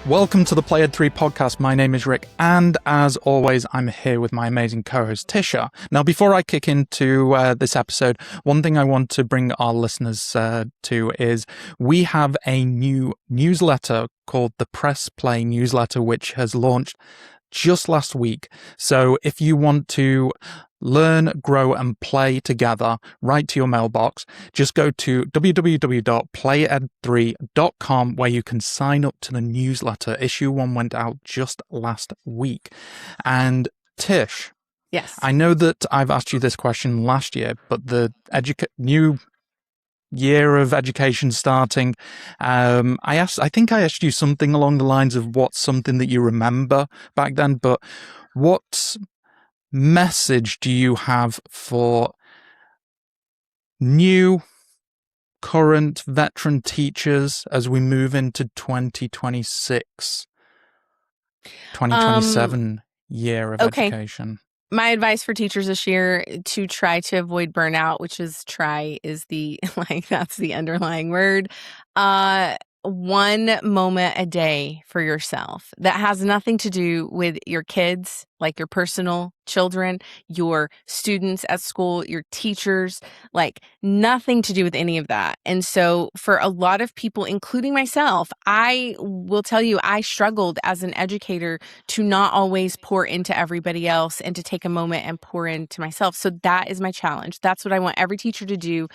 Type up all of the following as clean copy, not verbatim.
Welcome to the Play Ed 3 podcast. My name is Rick, and as always, I'm here with my amazing co-host, Tisha. Now, before I kick into this episode, one thing I want to bring our listeners to is we have a new newsletter called the Press Play newsletter, which has launched just last week. So if you want to learn, grow, and play together right to your mailbox, just go to www.played3.com where you can sign up to the newsletter. Issue 1 went out just last week. And Tish, yes, I know that I've asked you this question last year, but the new year of education starting, I think I asked you something along the lines of what's something that you remember back then, but what message do you have for new, current, veteran teachers as we move into 2026, 2027 year of education? My advice for teachers this year to try to avoid burnout, which is try is the, that's the underlying word. 1 moment a day for yourself. That has nothing to do with your kids, like your personal children, your students at school, your teachers, like nothing to do with any of that. And so for a lot of people, including myself, I will tell you, I struggled as an educator to not always pour into everybody else and to take a moment and pour into myself. So that is my challenge. That's what I want every teacher to do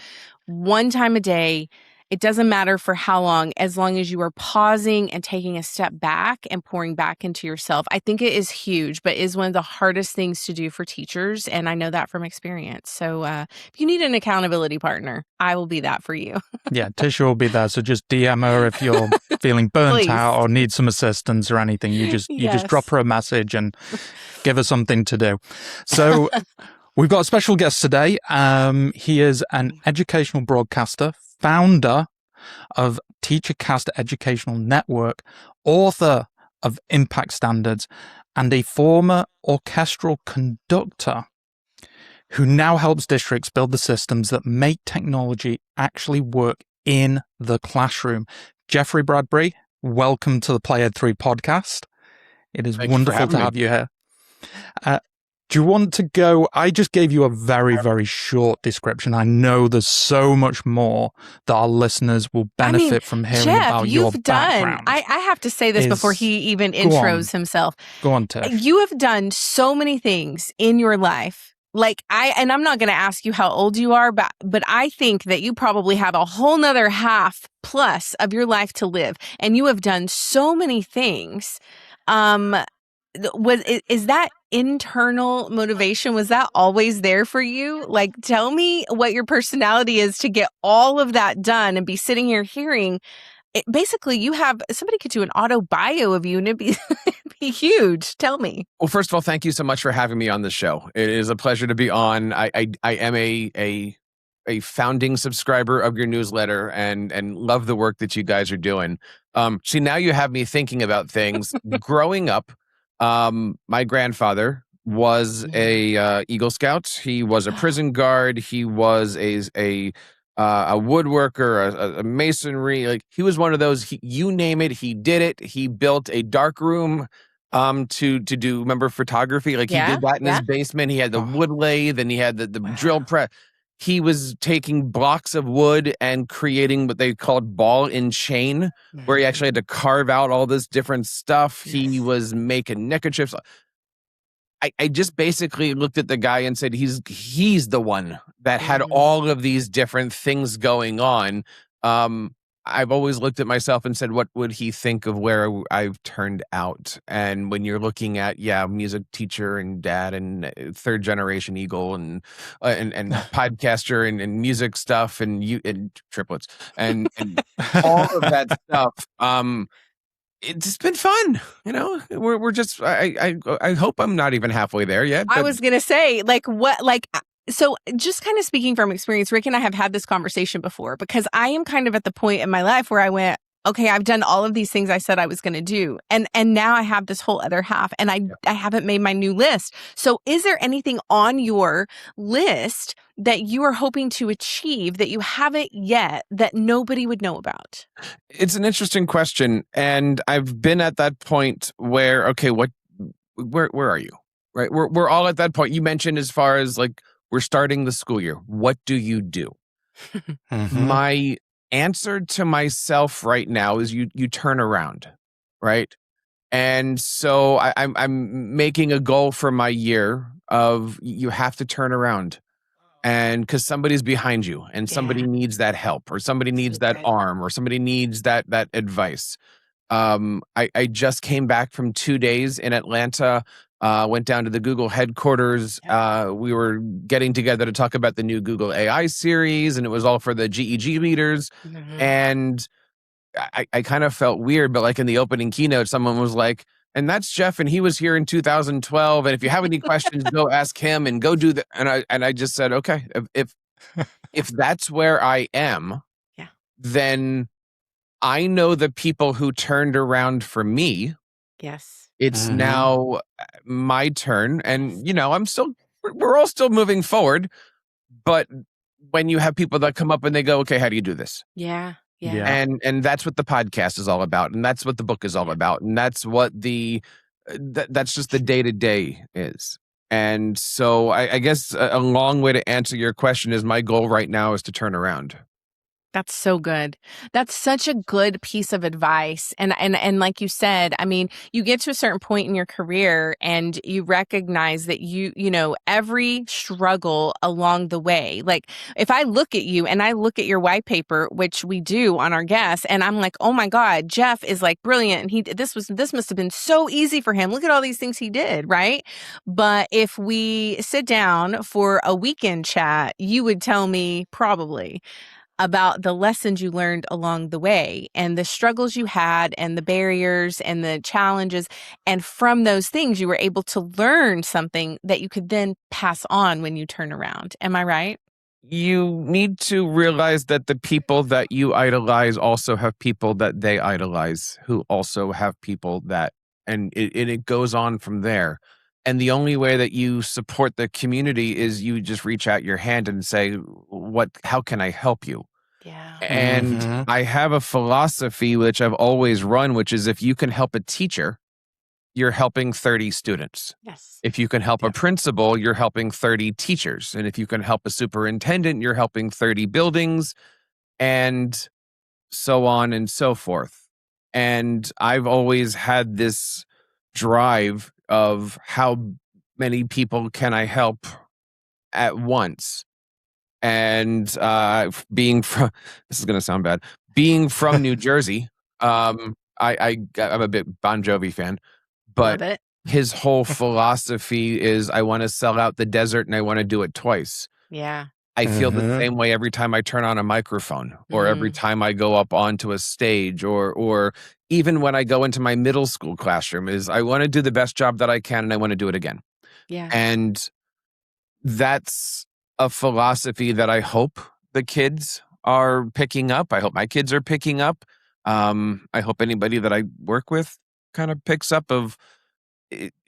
1 time a day. It doesn't matter for how long as you are pausing and taking a step back and pouring back into yourself. I think it is huge, but is one of the hardest things to do for teachers. And I know that from experience. So if you need an accountability partner, I will be that for you. Yeah, Tisha will be there. So just DM her if you're feeling burnt out or need some assistance or anything. You just drop her a message and give her something to do. So we've got a special guest today. He is an educational broadcaster, founder of TeacherCast Educational Network, author of Impact Standards, and a former orchestral conductor who now helps districts build the systems that make technology actually work in the classroom. Jeffrey Bradbury, welcome to the Play Ed 3 podcast. It is wonderful to have you here. Do you want to go? I just gave you a very, very short description. I know there's so much more that our listeners will benefit from hearing about your background. I have to say this before he even intros himself. Go on, Tish. You have done so many things in your life. And I'm not going to ask you how old you are, but I think that you probably have a whole nother half plus of your life to live. And you have done so many things. Is that internal motivation? Was that always there for you? Like, tell me what your personality is to get all of that done and be sitting here hearing it. Basically, somebody could do an auto bio of you and it'd be huge. Tell me. Well, first of all, thank you so much for having me on the show. It is a pleasure to be on. I am a founding subscriber of your newsletter and love the work that you guys are doing. See, now you have me thinking about things. Growing up, my grandfather was a Eagle Scout. He was a prison guard. He was a woodworker, a masonry. Like, he was one of those. You name it, he did it. He built a dark room to do, remember, photography. Like, he did that in his basement. He had the wood lathe, and he had the drill press. He was taking blocks of wood and creating what they called ball and chain, where he actually had to carve out all this different stuff. Yes. He was making neckerchiefs. I just basically looked at the guy and said, he's the one that had all of these different things going on. I've always looked at myself and said, what would he think of where I've turned out? And when you're looking at, music teacher and dad and 3rd generation Eagle and podcaster and music stuff and triplets and all of that stuff, it's been fun. We're just, I hope I'm not even halfway there yet. I was going to say, so just kind of speaking from experience, Rick and I have had this conversation before, because I am kind of at the point in my life where I went, okay, I've done all of these things I said I was going to do. And now I have this whole other half, and I haven't made my new list. So is there anything on your list that you are hoping to achieve that you haven't yet that nobody would know about? It's an interesting question. And I've been at that point where, okay, where are you? Right. We're all at that point. You mentioned as far as like, we're starting the school year. What do you do? My answer to myself right now is you turn around, right? And so I'm making a goal for my year of you have to turn around, and because somebody's behind you and somebody needs that help, or somebody needs that arm, or somebody needs that advice. I just came back from 2 days in Atlanta. Went down to the Google headquarters. We were getting together to talk about the new Google AI series, and it was all for the GEG leaders. And I kind of felt weird, but like in the opening keynote, someone was like, and that's Jeff, and he was here in 2012. And if you have any questions, go ask him and go do that. And I just said, okay, if that's where I am, then I know the people who turned around for me. Yes. It's now my turn. And, we're all still moving forward. But when you have people that come up and they go, okay, how do you do this? Yeah. And that's what the podcast is all about. And that's what the book is all about. And that's what that's just the day-to-day is. And so I guess a long way to answer your question is my goal right now is to turn around. That's so good. That's such a good piece of advice. And like you said, I mean, you get to a certain point in your career and you recognize that you know, every struggle along the way. Like if I look at you and I look at your white paper, which we do on our guests, and I'm like, oh my God, Jeff is like brilliant. And this must have been so easy for him. Look at all these things he did, right? But if we sit down for a weekend chat, you would tell me probably about the lessons you learned along the way and the struggles you had and the barriers and the challenges. And from those things, you were able to learn something that you could then pass on when you turn around. Am I right? You need to realize that the people that you idolize also have people that they idolize who also have people that, and it goes on from there. And the only way that you support the community is you just reach out your hand and say, how can I help you? Yeah. And I have a philosophy which I've always run, which is if you can help a teacher, you're helping 30 students. Yes. If you can help a principal, you're helping 30 teachers. And if you can help a superintendent, you're helping 30 buildings, and so on and so forth. And I've always had this drive of how many people can I help at once. And being from, this is going to sound bad, being from New Jersey, I'm a big Bon Jovi fan, but his whole philosophy is I want to sell out the desert and I want to do it twice. Yeah. I feel the same way every time I turn on a microphone or every time I go up onto a stage or even when I go into my middle school classroom is I want to do the best job that I can and I want to do it again. Yeah. And that's a philosophy that I hope the kids are picking up. I hope my kids are picking up. I hope anybody that I work with kind of picks up of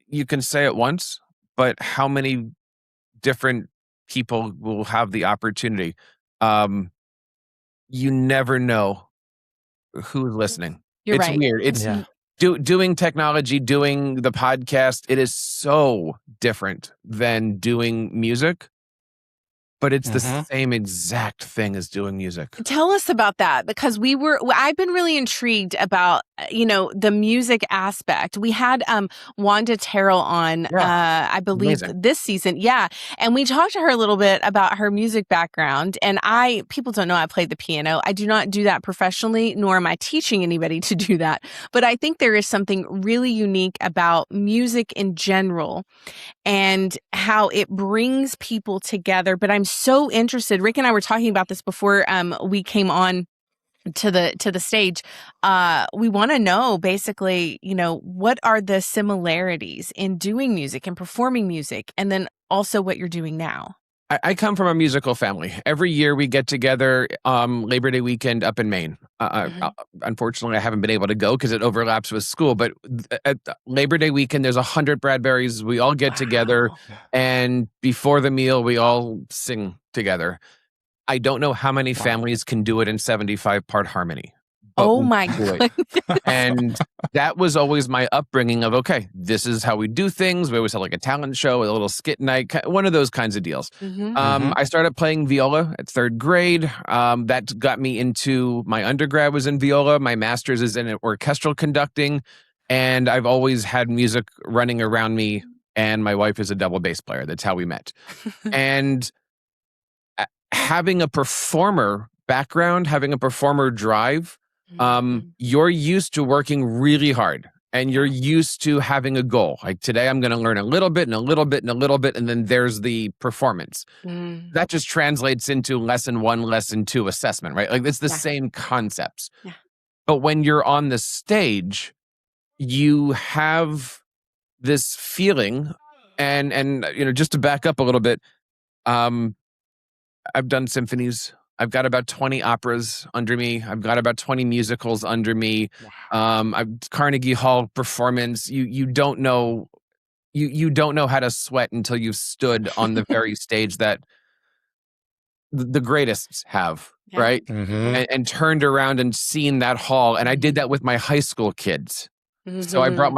you can say it once, but how many different people will have the opportunity? You never know who's listening. You're It's right. weird. It's doing technology, doing the podcast. It is so different than doing music. But it's the same exact thing as doing music. Tell us about that, because I've been really intrigued about, the music aspect. We had Wanda Terrell on, I believe this season. Yeah. And we talked to her a little bit about her music background. And people don't know I played the piano. I do not do that professionally, nor am I teaching anybody to do that. But I think there is something really unique about music in general and how it brings people together. But I'm so interested. Rick and I were talking about this before we came on to the stage. We want to know basically, what are the similarities in doing music and performing music, and then also what you're doing now. I come from a musical family. Every year we get together Labor Day weekend up in Maine. Unfortunately, I haven't been able to go because it overlaps with school. But at Labor Day weekend, there's 100 Bradburys. We all get together, and before the meal, we all sing together. I don't know how many families can do it in 75-part harmony. Oh my goodness. And that was always my upbringing of, okay, this is how we do things. We always had like a talent show, a little skit night, one of those kinds of deals. I started playing viola at 3rd grade. That got me into, my undergrad was in viola. My master's is in orchestral conducting. And I've always had music running around me. And my wife is a double bass player. That's how we met. And having a performer background, having a performer drive, you're used to working really hard and you're used to having a goal. Like today I'm going to learn a little bit and a little bit and a little bit. And then there's the performance. That just translates into lesson 1, lesson 2 assessment, right? Like it's the same concepts. But when you're on the stage, you have this feeling and just to back up a little bit, I've done symphonies. I've got about 20 operas under me. I've got about 20 musicals under me. I've Carnegie Hall performance. You don't know you don't know how to sweat until you've stood on the very stage that the greatest have, right? And turned around and seen that hall. And I did that with my high school kids. So I brought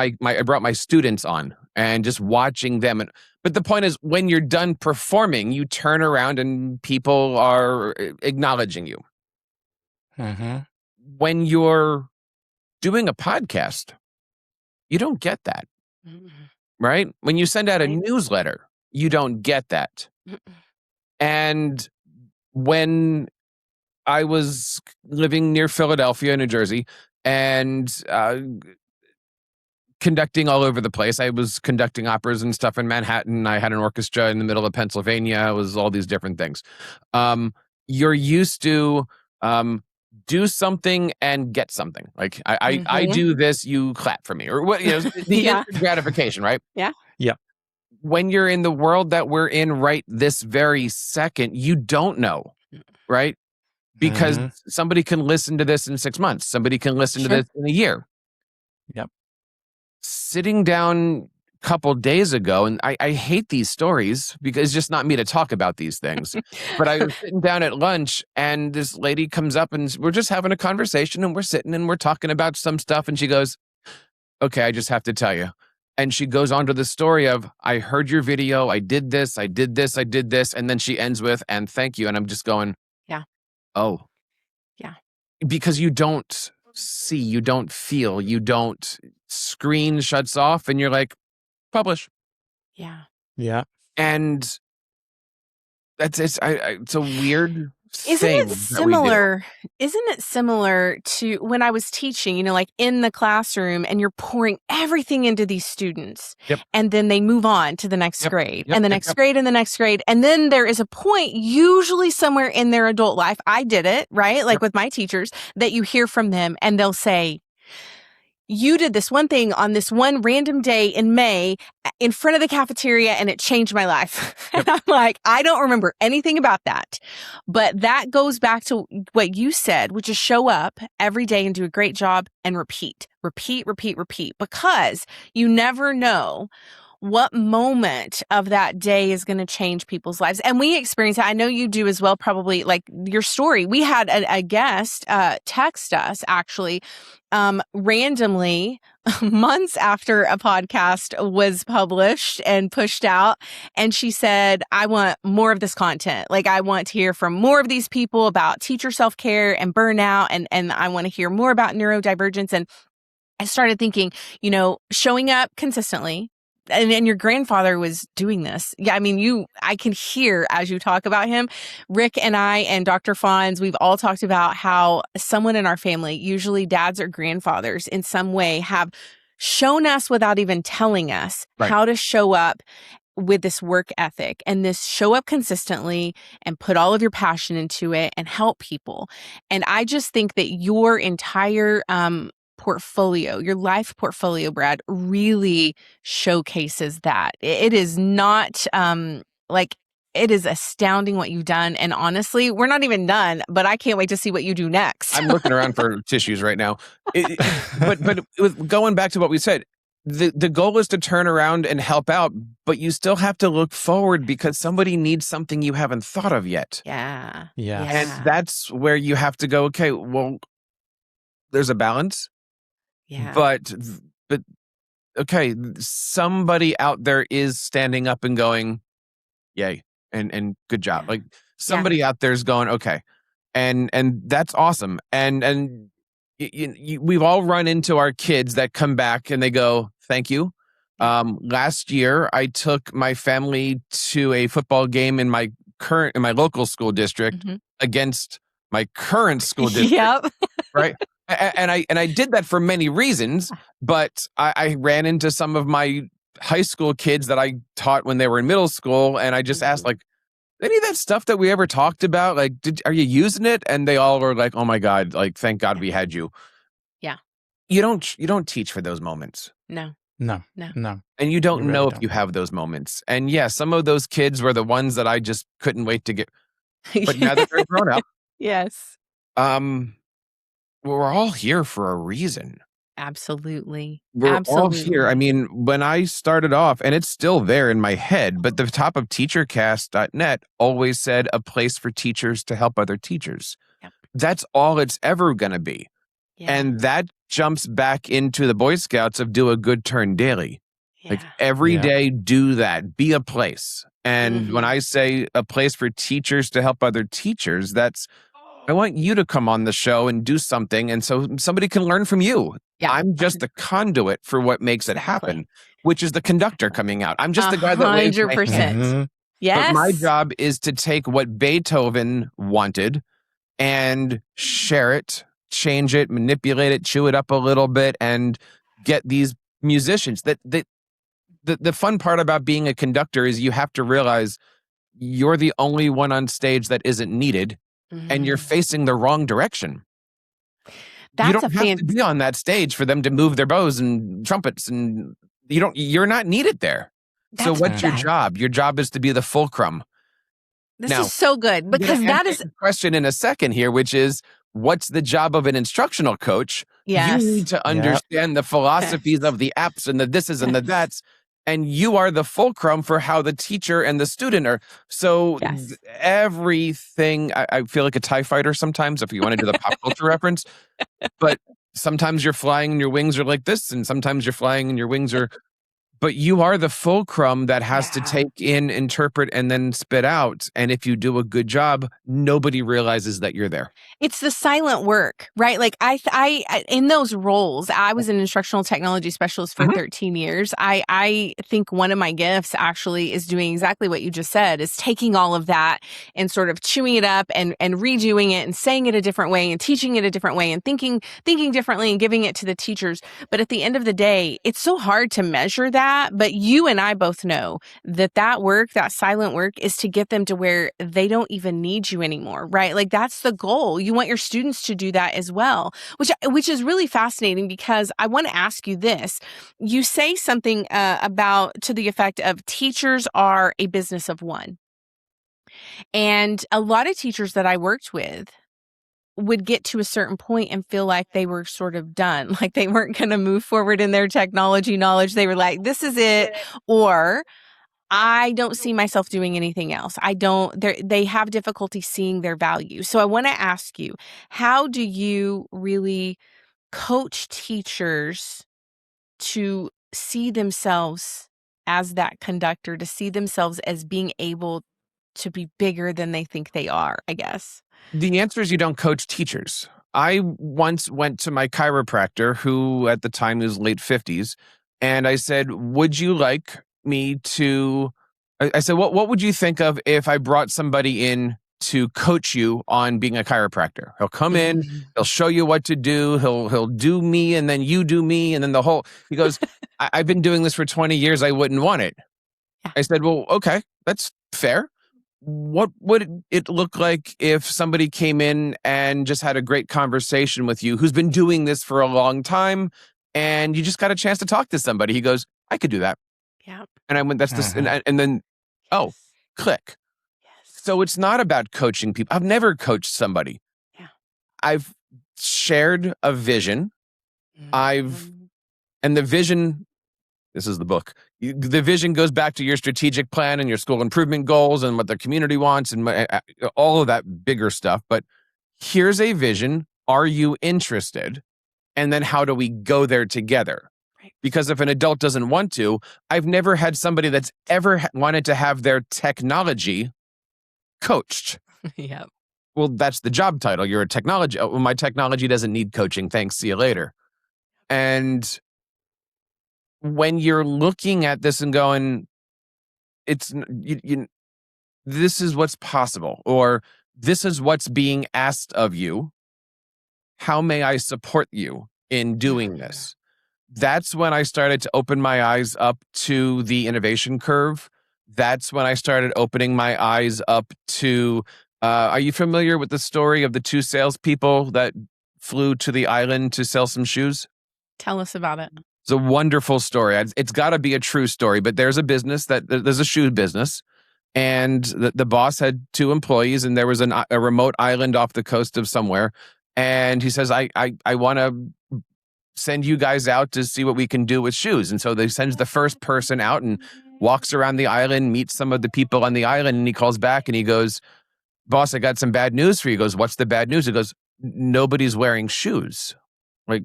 my students on and just watching them. But the point is, when you're done performing, you turn around and people are acknowledging you. When you're doing a podcast, you don't get that, right? When you send out a newsletter, you don't get that. And when I was living near Philadelphia, New Jersey, and conducting all over the place. I was conducting operas and stuff in Manhattan. I had an orchestra in the middle of Pennsylvania. It was all these different things. You're used to do something and get something. Like I do this, you clap for me, or what? The gratification, right? Yeah. When you're in the world that we're in right this very second, you don't know, right? Because somebody can listen to this in 6 months. Somebody can listen to this in a year. Sitting down a couple days ago, and I hate these stories because it's just not me to talk about these things. But I was sitting down at lunch and this lady comes up and we're just having a conversation and we're sitting and we're talking about some stuff. And she goes, okay, I just have to tell you. And she goes on to the story of, I heard your video. I did this. I did this. I did this. And then she ends with, and thank you. And I'm just going, oh. Yeah. Because you don't see, you don't feel, you don't, screen shuts off and you're like, publish. Yeah. And it's a weird Isn't thing it similar? Isn't it similar to when I was teaching, like in the classroom and you're pouring everything into these students and then they move on to the next grade and the next grade and the next grade. And then there is a point, usually somewhere in their adult life, I did it, right? Like with my teachers, that you hear from them and they'll say, you did this one thing on this one random day in May in front of the cafeteria and it changed my life. And I'm like, I don't remember anything about that. But that goes back to what you said, which is show up every day and do a great job and repeat, because you never know what moment of that day is going to change people's lives. And we experience it. I know you do as well, probably like your story. We had a guest text us actually randomly months after a podcast was published and pushed out. And she said, I want more of this content. Like I want to hear from more of these people about teacher self-care and burnout. And I want to hear more about neurodivergence. And I started thinking, showing up consistently. And your grandfather was doing this. Yeah, I mean, I can hear as you talk about him. Rick and I and Dr. Fonz, we've all talked about how someone in our family, usually dads or grandfathers in some way, have shown us without even telling us how to show up with this work ethic and this show up consistently and put all of your passion into it and help people. And I just think that your entire portfolio, your life portfolio, Brad, really showcases that. It is not it is astounding what you've done. And honestly, we're not even done, but I can't wait to see what you do next. I'm looking around for tissues right now. But going back to what we said, the goal is to turn around and help out, but you still have to look forward because somebody needs something you haven't thought of yet. Yeah. And that's where you have to go, okay, well, there's a balance. Yeah. But okay, somebody out there is standing up and going, yay, and good job. Like somebody out there is going, okay. And that's awesome. And we've all run into our kids that come back and they go, thank you. Last year, I took my family to a football game in my local school district against my current school district. Yep. Right. And I did that for many reasons, but I ran into some of my high school kids that I taught when they were in middle school. And I just asked, like, any of that stuff that we ever talked about, like, are you using it? And they all were like, oh my God, like, thank God we had you. Yeah. You don't teach for those moments. No. And you don't know if you have those moments. And yeah, some of those kids were the ones that I just couldn't wait to get. But now that they're grown up. Yes. We're all here for a reason. Absolutely. We're all here. I mean, when I started off, and it's still there in my head, but the top of TeacherCast.net always said a place for teachers to help other teachers. Yep. That's all it's ever going to be. Yeah. And that jumps back into the Boy Scouts of do a good turn daily. Yeah. Like every day, do that. Be a place. And when I say a place for teachers to help other teachers, I want you to come on the show and do something. And so somebody can learn from you. Yeah. I'm just the conduit for what makes it happen, which is the conductor coming out. I'm just the guy that waves my hand. Yes. But my job is to take what Beethoven wanted and share it, change it, manipulate it, chew it up a little bit, and get these musicians. The fun part about being a conductor is you have to realize you're the only one on stage that isn't needed. And you're facing the wrong direction. You don't have to be on that stage for them to move their bows and trumpets, and you're not needed there. So what's your job? Your job is to be the fulcrum. This is so good because that is a question in a second here, which is what's the job of an instructional coach? Yes. You need to understand the philosophies of the apps and the thises and the that's. And you are the fulcrum for how the teacher and the student are. So everything, I feel like a TIE fighter sometimes, if you want to do the pop culture reference. But sometimes you're flying and your wings are like this, and sometimes you're flying and your wings are. But you are the fulcrum that has to take in, interpret, and then spit out. And if you do a good job, nobody realizes that you're there. It's the silent work, right? Like I in those roles, I was an instructional technology specialist for 13 years. I think one of my gifts actually is doing exactly what you just said, is taking all of that and sort of chewing it up and redoing it and saying it a different way and teaching it a different way and thinking differently and giving it to the teachers. But at the end of the day, it's so hard to measure that. But you and I both know that work, that silent work, is to get them to where they don't even need you anymore, right? Like that's the goal. You want your students to do that as well, which is really fascinating because I want to ask you this. You say something about to the effect of teachers are a business of one. And a lot of teachers that I worked with would get to a certain point and feel like they were sort of done, like they weren't going to move forward in their technology knowledge. They were like, this is it, or I don't see myself doing anything else. They have difficulty seeing their value. So I want to ask you, how do you really coach teachers to see themselves as that conductor, to see themselves as being able to be bigger than they think they are, I guess? The answer is you don't coach teachers. I once went to my chiropractor, who at the time was late 50s, and I said, would you like me to, I said, what would you think of if I brought somebody in to coach you on being a chiropractor? He'll come in, he'll show you what to do, he'll do me, and then you do me, and then he goes, I've been doing this for 20 years, I wouldn't want it. I said, well, okay, that's fair. What would it look like if somebody came in and just had a great conversation with you who's been doing this for a long time and you just got a chance to talk to somebody? He goes, I could do that. Yeah. And I went, that's this. And then, click. So it's not about coaching people. I've never coached somebody. Yeah. I've shared a vision. And the vision, this is the book. The vision goes back to your strategic plan and your school improvement goals and what the community wants and all of that bigger stuff. But here's a vision. Are you interested? And then how do we go there together? Right. Because if an adult doesn't want to, I've never had somebody that's ever wanted to have their technology coached. Yeah. Well, that's the job title. You're a technology. Oh, my technology doesn't need coaching. Thanks. See you later. And when you're looking at this and going, it's this is what's possible, or this is what's being asked of you. How may I support you in doing this? That's when I started to open my eyes up to the innovation curve. That's when I started opening my eyes up to, are you familiar with the story of the 2 salespeople that flew to the island to sell some shoes? Tell us about it. It's a wonderful story. It's got to be a true story, but there's a shoe business, and the boss had 2 employees, and there was a remote island off the coast of somewhere, and he says, I want to send you guys out to see what we can do with shoes. And so they sends the first person out and walks around the island, meets some of the people on the island, and he calls back and he goes, boss, I got some bad news for you. He goes, what's the bad news? He goes, nobody's wearing shoes. Like,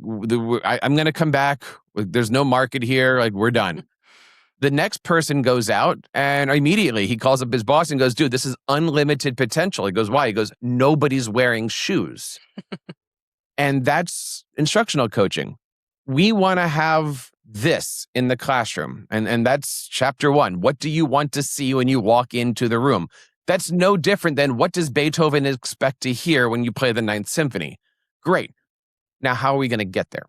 I'm going to come back. There's no market here. Like, we're done. The next person goes out and immediately he calls up his boss and goes, dude, this is unlimited potential. He goes, why? He goes, nobody's wearing shoes. And that's instructional coaching. We want to have this in the classroom. And that's chapter 1. What do you want to see when you walk into the room? That's no different than what does Beethoven expect to hear when you play the 9th Symphony? Great. Now, how are we going to get there?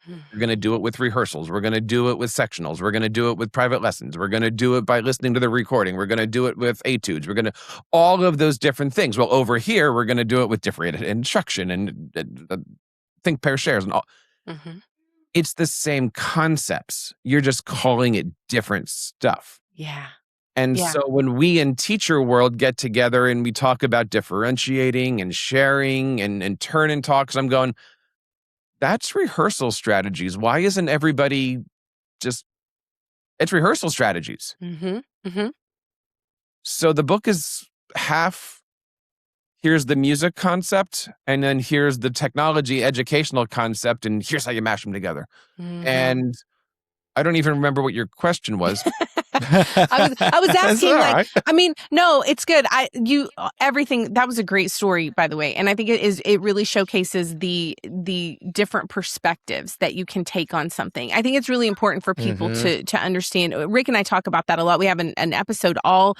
We're going to do it with rehearsals. We're going to do it with sectionals. We're going to do it with private lessons. We're going to do it by listening to the recording. We're going to do it with etudes. We're going to, all of those different things. Well, over here, we're going to do it with differentiated instruction and think, pair, shares, and all. Mm-hmm. It's the same concepts. You're just calling it different stuff. Yeah. And so when we in teacher world get together and we talk about differentiating and sharing and turn and talks, I'm going, that's rehearsal strategies. Why isn't everybody just, it's rehearsal strategies. Mm-hmm. Mm-hmm. So the book is half, here's the music concept, and then here's the technology educational concept, and here's how you mash them together. Mm-hmm. And I don't even remember what your question was. I was asking, like, I mean, no, it's good. Everything, that was a great story, by the way. And I think it really showcases the different perspectives that you can take on something. I think it's really important for people to understand. Rick and I talk about that a lot. We have an episode all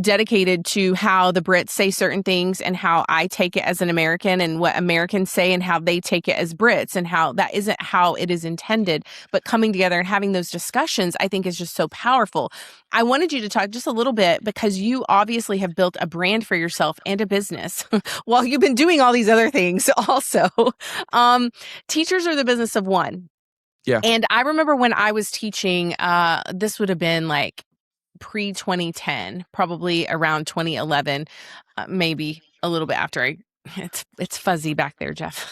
dedicated to how the Brits say certain things and how I take it as an American and what Americans say and how they take it as Brits and how that isn't how it is intended. But coming together and having those discussions, I think is just so powerful. I wanted you to talk just a little bit because you obviously have built a brand for yourself and a business while you've been doing all these other things also. Teachers are the business of one. Yeah. And I remember when I was teaching, this would have been like pre-2010, probably around 2011, maybe a little bit after it's fuzzy back there, Jeff.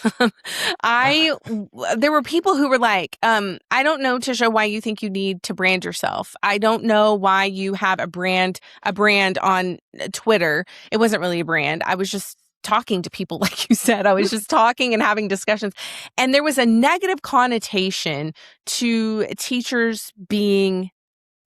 There were people who were like, I don't know, Tisha, why you think you need to brand yourself. I don't know why you have a brand on Twitter. It wasn't really a brand. I was just talking to people, like you said. I was just talking and having discussions. And there was a negative connotation to teachers being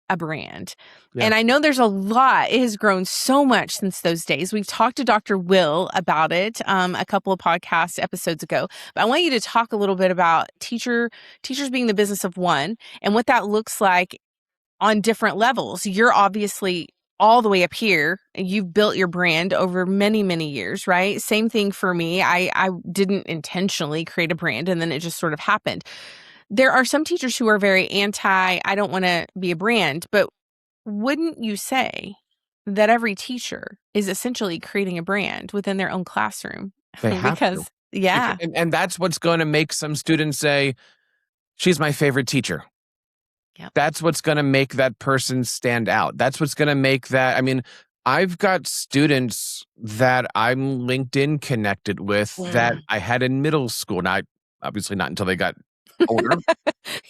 a brand. Yeah. And I know there's a lot. It has grown so much since those days. We've talked to Dr. Will about it a couple of podcast episodes ago. But I want you to talk a little bit about teachers being the business of one and what that looks like on different levels. You're obviously all the way up here and you've built your brand over many, many years, right? Same thing for me. I didn't intentionally create a brand and then it just sort of happened. There are some teachers who are very anti, I don't want to be a brand, but wouldn't you say that every teacher is essentially creating a brand within their own classroom? They have to. Yeah. And that's what's going to make some students say, she's my favorite teacher. Yep. That's what's going to make that person stand out. That's what's going to make that, I mean, I've got students that I'm LinkedIn connected with that I had in middle school. Now, obviously not until they got older.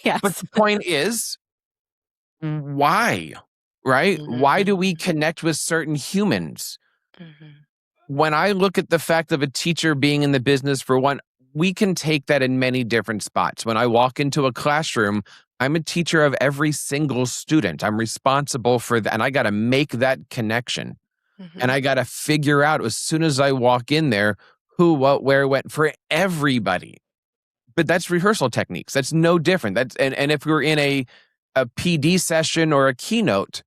Yes. But the point is, why? Right? Why do we connect with certain humans? When I look at the fact of a teacher being in the business, for one, we can take that in many different spots. When I walk into a classroom, I'm a teacher of every single student. I'm responsible for that. And I got to make that connection. And I got to figure out as soon as I walk in there, who, what, where, when, for everybody. But that's rehearsal techniques. That's no different. And if we're in a PD session or a keynote,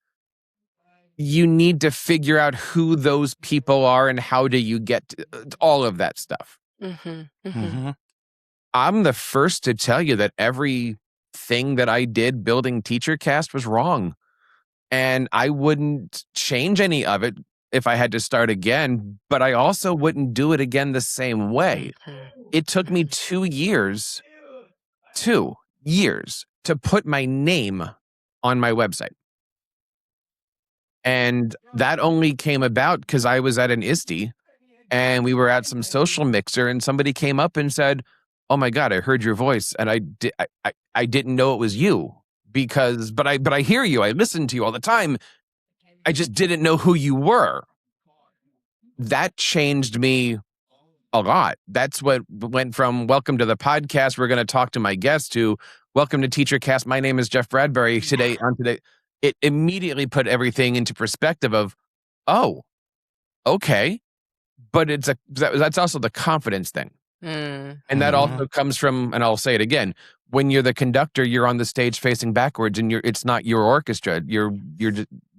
you need to figure out who those people are and how do you get to all of that stuff. I'm the first to tell you that everything that I did building TeacherCast was wrong. And I wouldn't change any of it if I had to start again, but I also wouldn't do it again the same way. It took me 2 years to put my name on my website. And that only came about because I was at an ISTE and we were at some social mixer and somebody came up and said, "Oh my God, I heard your voice and I didn't know it was you but I hear you. I listen to you all the time. I just didn't know who you were." That changed me a lot. That's what went from welcome to the podcast, we're going to talk to my guest, to welcome to TeacherCast. My name is Jeff Bradbury. Today, it immediately put everything into perspective of, oh, okay. But that's also the confidence thing. And that also comes from, and I'll say it again, when you're the conductor, you're on the stage facing backwards and it's not your orchestra. You're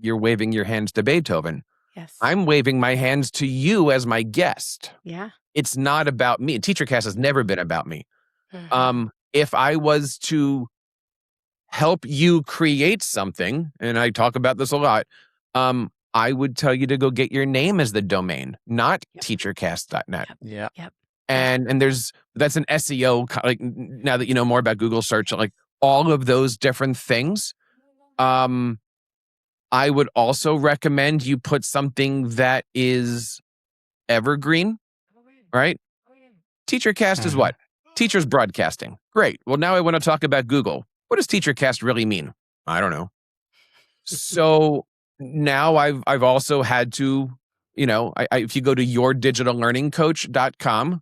waving your hands to Beethoven. Yes. I'm waving my hands to you as my guest. Yeah. It's not about me. TeacherCast has never been about me. If I was to help you create something, and I talk about this a lot, I would tell you to go get your name as the domain, not teachercast.net. Yeah. Yep. And that's an SEO, like, now that you know more about Google search, like all of those different things. I would also recommend you put something that is evergreen, right? TeacherCast is what? Teachers broadcasting. Great. Well, now I want to talk about Google. What does TeacherCast really mean? I don't know. So now I've also had to, if you go to yourdigitallearningcoach.com,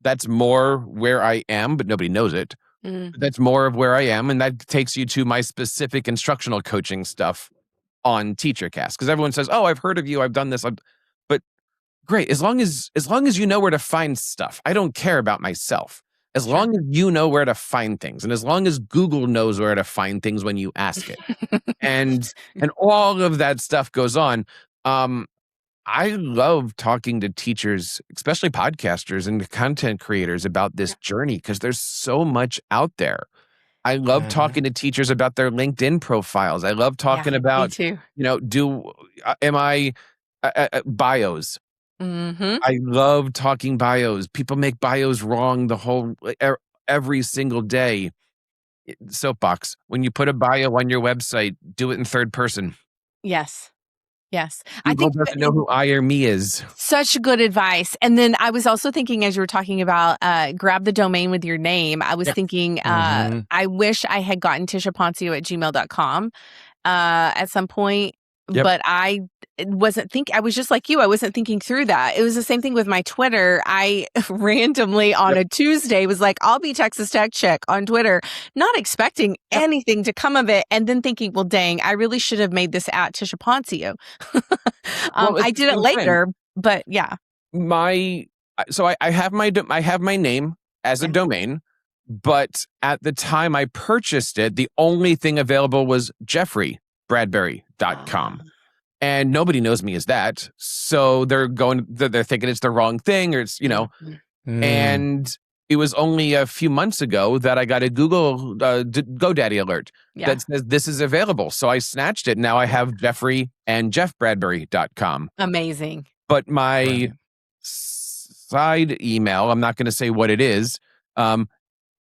that's more where I am, but nobody knows it. That's more of where I am. And that takes you to my specific instructional coaching stuff on TeacherCast. Because everyone says, "Oh, I've heard of you. I've done this." But great. As long as you know where to find stuff, I don't care about myself. As long as you know where to find things, and as long as Google knows where to find things when you ask it, and all of that stuff goes on. I love talking to teachers, especially podcasters and content creators, about this journey because there's so much out there. I love talking to teachers about their LinkedIn profiles. I love talking about, bios. I love talking bios. People make bios wrong every single day. Soapbox. When you put a bio on your website, do it in third person. Yes. Yes. I think doesn't know who I or me is. Such good advice. And then I was also thinking, as you were talking about grab the domain with your name, I was thinking, I wish I had gotten tishaponcio@gmail.com at some point. Yep. But I was just like you. I wasn't thinking through that. It was the same thing with my Twitter. I randomly on a Tuesday was like, I'll be Texas Tech Chick on Twitter, not expecting anything to come of it. And then thinking, well, dang, I really should have made this at Tisha Poncio. I did it later, but yeah. So I have my name as a domain, but at the time I purchased it, the only thing available was JeffreyBradbury.com. And nobody knows me as that. So they're thinking it's the wrong thing, or it's, and it was only a few months ago that I got a Google GoDaddy alert that says this is available. So I snatched it. Now I have Jeffrey and JeffBradbury.com. Amazing. But my side email, I'm not going to say what it is,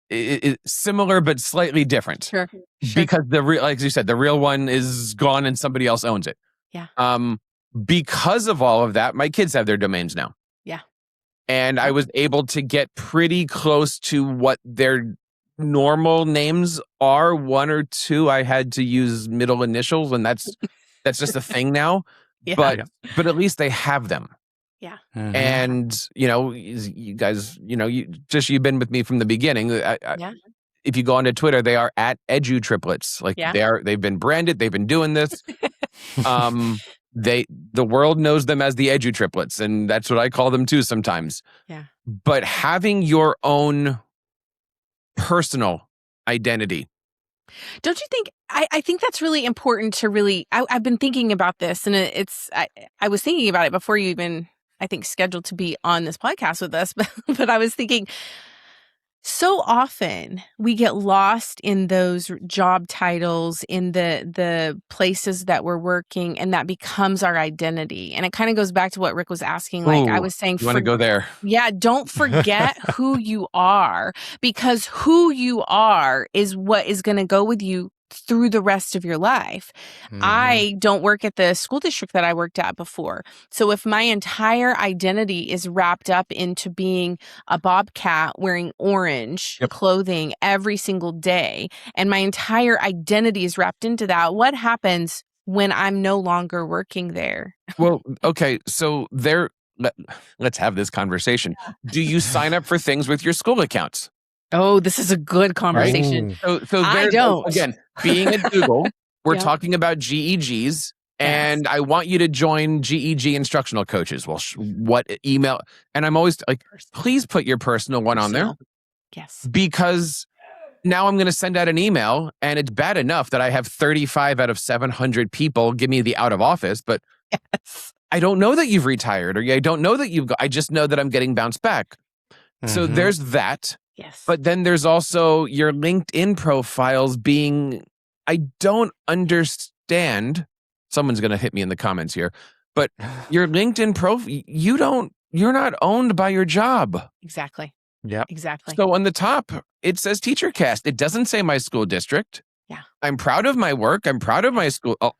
it's similar but slightly different. Sure. Because like you said, the real one is gone and somebody else owns it. Yeah. because of all of that, my kids have their domains now. Yeah. And I was able to get pretty close to what their normal names are. 1 or 2, I had to use middle initials, and that's just a thing now. Yeah. But at least they have them. Yeah. Mm-hmm. And, you guys, you've been with me from the beginning. If you go onto Twitter, they are at Edu Triplets. Like they've been branded. They've been doing this. The world knows them as the Edu Triplets, and that's what I call them too sometimes. Yeah. But having your own personal identity. Don't you think? I think that's really important to really. I've been thinking about this, and I was thinking about it before you even, I think, scheduled to be on this podcast with us. But I was thinking, so often we get lost in those job titles, in the places that we're working, and that becomes our identity. And it kind of goes back to what Rick was asking. Like I was saying, you want to go there? Yeah, don't forget who you are, because who you are is what is going to go with you through the rest of your life. Mm-hmm. I don't work at the school district that I worked at before. So if my entire identity is wrapped up into being a bobcat wearing orange clothing every single day, and my entire identity is wrapped into that, what happens when I'm no longer working there? Well, okay, so let's have this conversation. Yeah. Do you sign up for things with your school accounts? Oh, this is a good conversation. Right? So I don't. Again, being at Google, we're talking about GEGs, and I want you to join GEG instructional coaches. Well, what email? And I'm always like, please put your personal one on there. Yes. Because now I'm going to send out an email, and it's bad enough that I have 35 out of 700 people give me the out of office, but I don't know that you've retired, or I don't know that I just know that I'm getting bounced back. Mm-hmm. So there's that. Yes. But then there's also your LinkedIn profiles being, I don't understand. Someone's going to hit me in the comments here, but your LinkedIn profile, you're not owned by your job. Exactly. Yeah. Exactly. So on the top, it says TeacherCast. It doesn't say my school district. Yeah. I'm proud of my work. I'm proud of my school. Oh,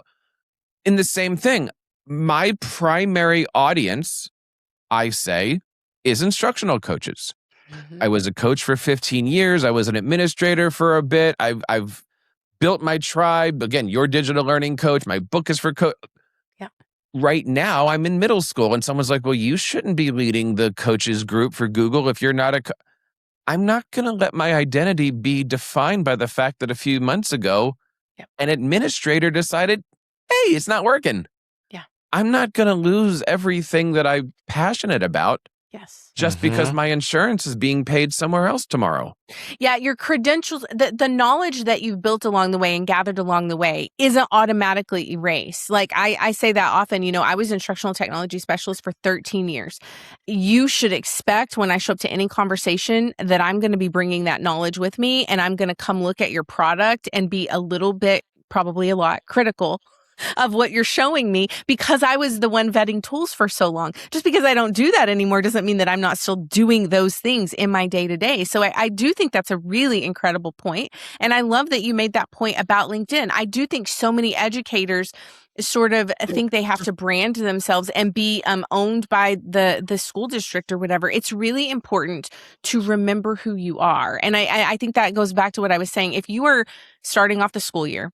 in the same thing, my primary audience, I say, is instructional coaches. Mm-hmm. I was a coach for 15 years. I was an administrator for a bit. I've built my tribe. Again, your digital learning coach. My book is for coach. Yeah. Right now, I'm in middle school, and someone's like, well, you shouldn't be leading the coaches group for Google if you're not I'm not going to let my identity be defined by the fact that a few months ago, an administrator decided, hey, it's not working. Yeah. I'm not going to lose everything that I'm passionate about. Yes. Just because my insurance is being paid somewhere else tomorrow. Yeah, your credentials, the knowledge that you've built along the way and gathered along the way isn't automatically erased. Like I say that often, I was instructional technology specialist for 13 years. You should expect when I show up to any conversation that I'm going to be bringing that knowledge with me, and I'm going to come look at your product and be a little bit, probably a lot, critical of what you're showing me, because I was the one vetting tools for so long. Just because I don't do that anymore doesn't mean that I'm not still doing those things in my day-to-day. So I do think that's a really incredible point. And I love that you made that point about LinkedIn. I do think so many educators sort of think they have to brand themselves and be owned by the school district or whatever. It's really important to remember who you are. And I think that goes back to what I was saying. If you are starting off the school year,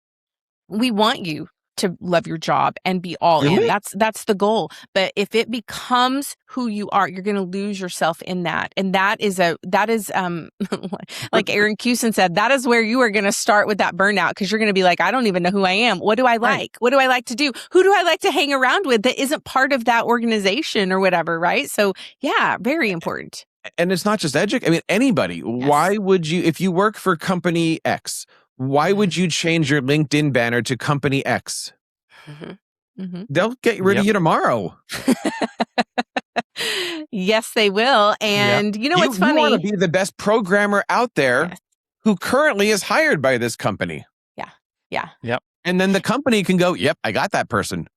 we want you to love your job and be all in. That's the goal. But if it becomes who you are, you're going to lose yourself in that. And that is like Aaron Cusin said, that is where you are going to start with that burnout, because you're going to be like, I don't even know who I am. What do I like? Right. What do I like to do? Who do I like to hang around with that isn't part of that organization or whatever, right? So yeah, very important. And it's not just anybody. Yes. Why would you, if you work for company X, why would you change your LinkedIn banner to company X? Mm-hmm. Mm-hmm. They'll get rid of you tomorrow. Yes, they will. And what's funny? You want to be the best programmer out there who currently is hired by this company. Yeah. Yeah. Yep. And then the company can go, yep, I got that person.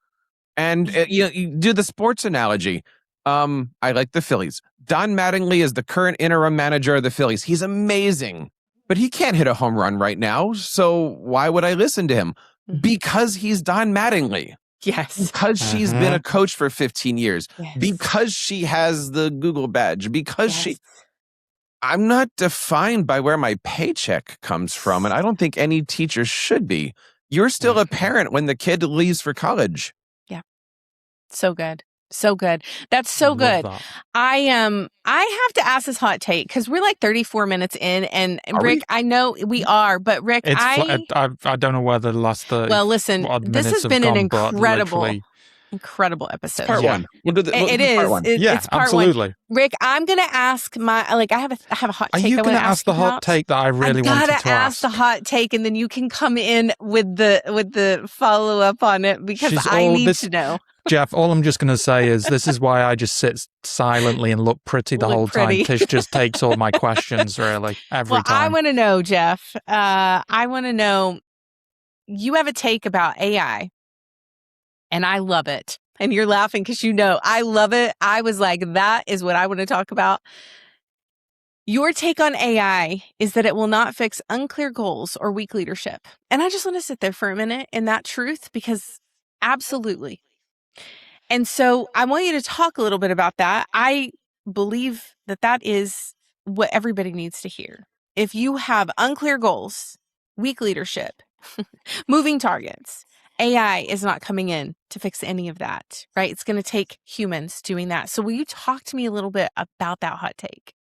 And you do the sports analogy. I like the Phillies. Don Mattingly is the current interim manager of the Phillies. He's amazing. But he can't hit a home run right now, so why would I listen to him? Because he's Don Mattingly. Yes. Because she's been a coach for 15 years. Yes. Because she has the Google badge. Because I'm not defined by where my paycheck comes from. And I don't think any teacher should be. You're still a parent when the kid leaves for college. Yeah. So good. So good. That's so good. That. I have to ask this hot take because we're like 34 minutes in, and Rick, I know we are, but Rick, I don't know whether the last 30 listen, this has been an incredible episode. Part one. We'll do it is. Part one. It's part absolutely. One. Rick, I'm gonna ask I have a hot take. Are you gonna ask the hot take that I really wanted to ask? I gotta ask the hot take, and then you can come in with the follow up on it because I need to know. Jeff, all I'm just going to say is this is why I just sit silently and look pretty the whole time. Tish just takes all my questions, really, every time. I want to know, Jeff. I want to know, you have a take about AI, and I love it. And you're laughing because I love it. I was like, that is what I want to talk about. Your take on AI is that it will not fix unclear goals or weak leadership. And I just want to sit there for a minute in that truth because absolutely. And so I want you to talk a little bit about that. I believe that is what everybody needs to hear. If you have unclear goals, weak leadership, moving targets, AI is not coming in to fix any of that, right? It's going to take humans doing that. So will you talk to me a little bit about that hot take?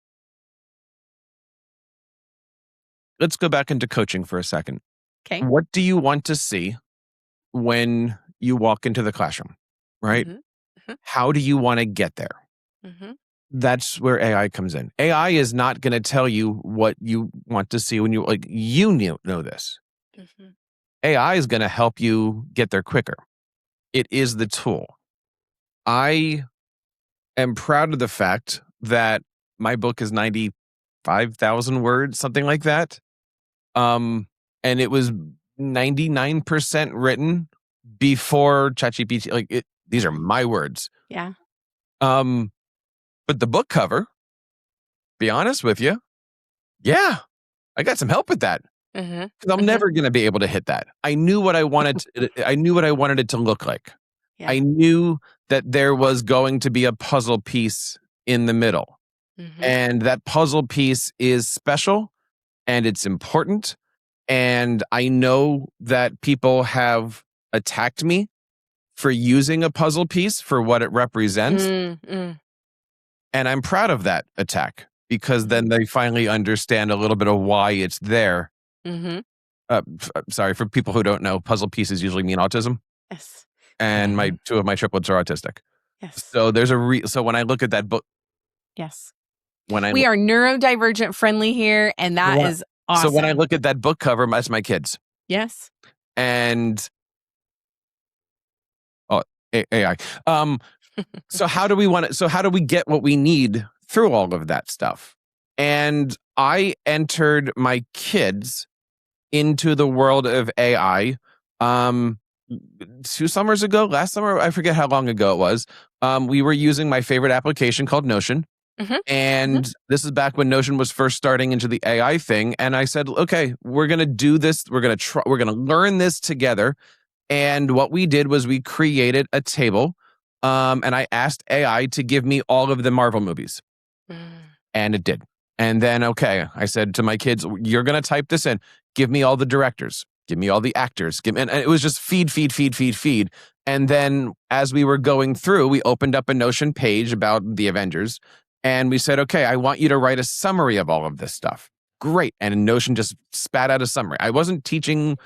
Let's go back into coaching for a second. Okay. What do you want to see when you walk into the classroom? Right? Mm-hmm. How do you want to get there? Mm-hmm. That's where AI comes in. AI is not going to tell you what you want to see when you know this. Mm-hmm. AI is going to help you get there quicker. It is the tool. I am proud of the fact that my book is 95,000 words, something like that. And it was 99% written before ChatGPT. These are my words. Yeah. But the book cover, be honest with you, I got some help with that. Because I'm never going to be able to hit that. I knew what I wanted. I knew what I wanted it to look like. Yeah. I knew that there was going to be a puzzle piece in the middle, and that puzzle piece is special, and it's important. And I know that people have attacked me for using a puzzle piece for what it represents. And I'm proud of that attack because then they finally understand a little bit of why it's there. Sorry, for people who don't know, puzzle pieces usually mean autism. Yes. And two of my triplets are autistic. Yes. So there's so when I look at that book. Yes. We are neurodivergent friendly here, and that is awesome. So when I look at that book cover, that's my kids. Yes. And AI. So how do we get what we need through all of that stuff? And I entered my kids into the world of AI 2 summers ago, last summer, I forget how long ago it was. We were using my favorite application called Notion. And this is back when Notion was first starting into the AI thing. And I said, okay, we're going to do this. We're going to learn this together. And what we did was we created a table. And I asked AI to give me all of the Marvel movies. And it did. And then, okay, I said to my kids, you're going to type this in. Give me all the directors. Give me all the actors. And it was just feed. And then as we were going through, we opened up a Notion page about the Avengers. And we said, okay, I want you to write a summary of all of this stuff. Great. And Notion just spat out a summary. I wasn't teaching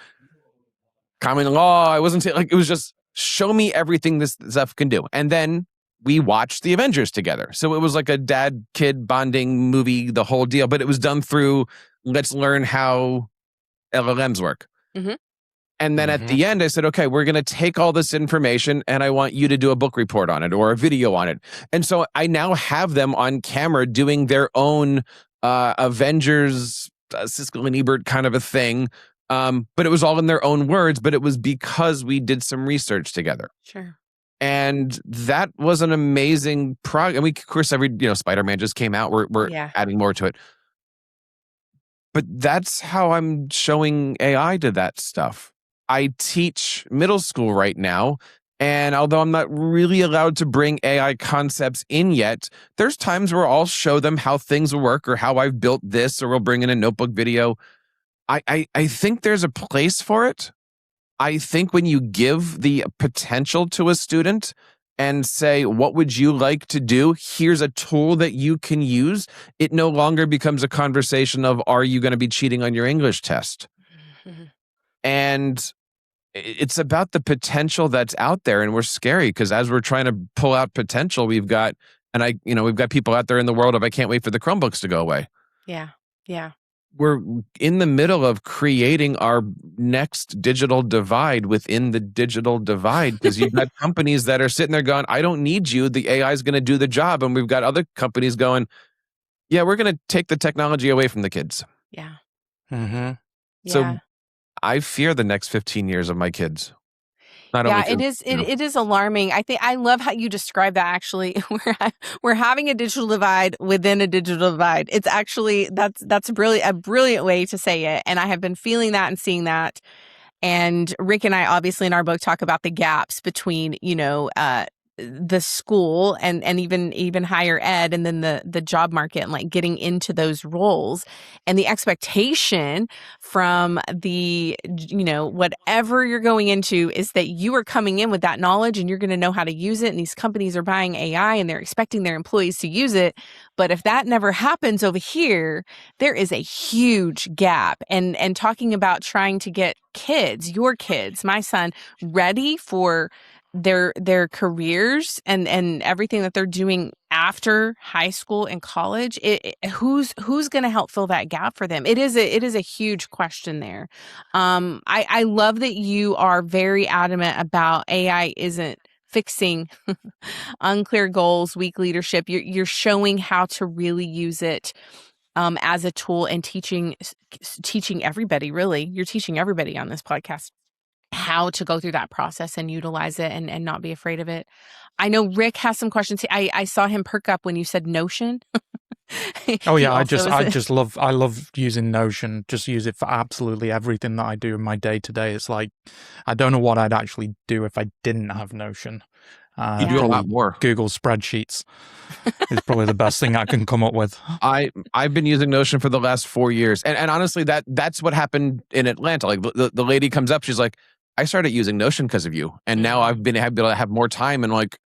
common law. It was just show me everything this stuff can do. And then we watched the Avengers together. So it was like a dad-kid bonding movie, the whole deal. But it was done through, let's learn how LLMs work. And then at the end, I said, okay, we're going to take all this information and I want you to do a book report on it or a video on it. And so I now have them on camera doing their own Avengers, Siskel and Ebert kind of a thing. But it was all in their own words, but it was because we did some research together. Sure. And that was an amazing progress. And of course, Spider-Man just came out. We're adding more to it. But that's how I'm showing AI to that stuff. I teach middle school right now, And although I'm not really allowed to bring AI concepts in yet, there's times where I'll show them how things will work or how I've built this, or we'll bring in a notebook video. I think there's a place for it. I think when you give the potential to a student and say, what would you like to do? Here's a tool that you can use. It no longer becomes a conversation of, are you going to be cheating on your English test? And it's about the potential that's out there. And we're scary because as we're trying to pull out potential, we've got people out there in the world of, I can't wait for the Chromebooks to go away. Yeah. Yeah. We're in the middle of creating our next digital divide within the digital divide, because you've got companies that are sitting there going, I don't need you. The AI is going to do the job. And we've got other companies going, yeah, we're going to take the technology away from the kids. Yeah. Mm-hmm. So I fear the next 15 years of my kids. It is alarming. I love how you describe that. Actually, we're having a digital divide within a digital divide. It's actually that's a brilliant way to say it. And I have been feeling that and seeing that. And Rick and I, obviously, in our book, talk about the gaps between the school and even higher ed, and then the job market, and like getting into those roles, and the expectation from the whatever you're going into is that you are coming in with that knowledge and you're going to know how to use it. And these companies are buying AI and they're expecting their employees to use it. But if that never happens over here, there is a huge gap. And talking about trying to get your kids, my son, ready for their careers and everything that they're doing after high school and college, who's going to help fill that gap for them? It is a huge question there. I love that you are very adamant about AI isn't fixing unclear goals, weak leadership. You're showing how to really use it as a tool, and teaching everybody. Really, you're teaching everybody on this podcast how to go through that process and utilize it and not be afraid of it. I know Rick has some questions. I saw him perk up when you said Notion. Oh yeah, I love using Notion. Just use it for absolutely everything that I do in my day to day. It's like, I don't know what I'd actually do if I didn't have Notion. You do a lot more. Google spreadsheets is probably the best thing I can come up with. I've been using Notion for the last 4 years, and honestly, that's what happened in Atlanta. Like the lady comes up, she's like, I started using Notion because of you, and now I've been able to have more time. And like,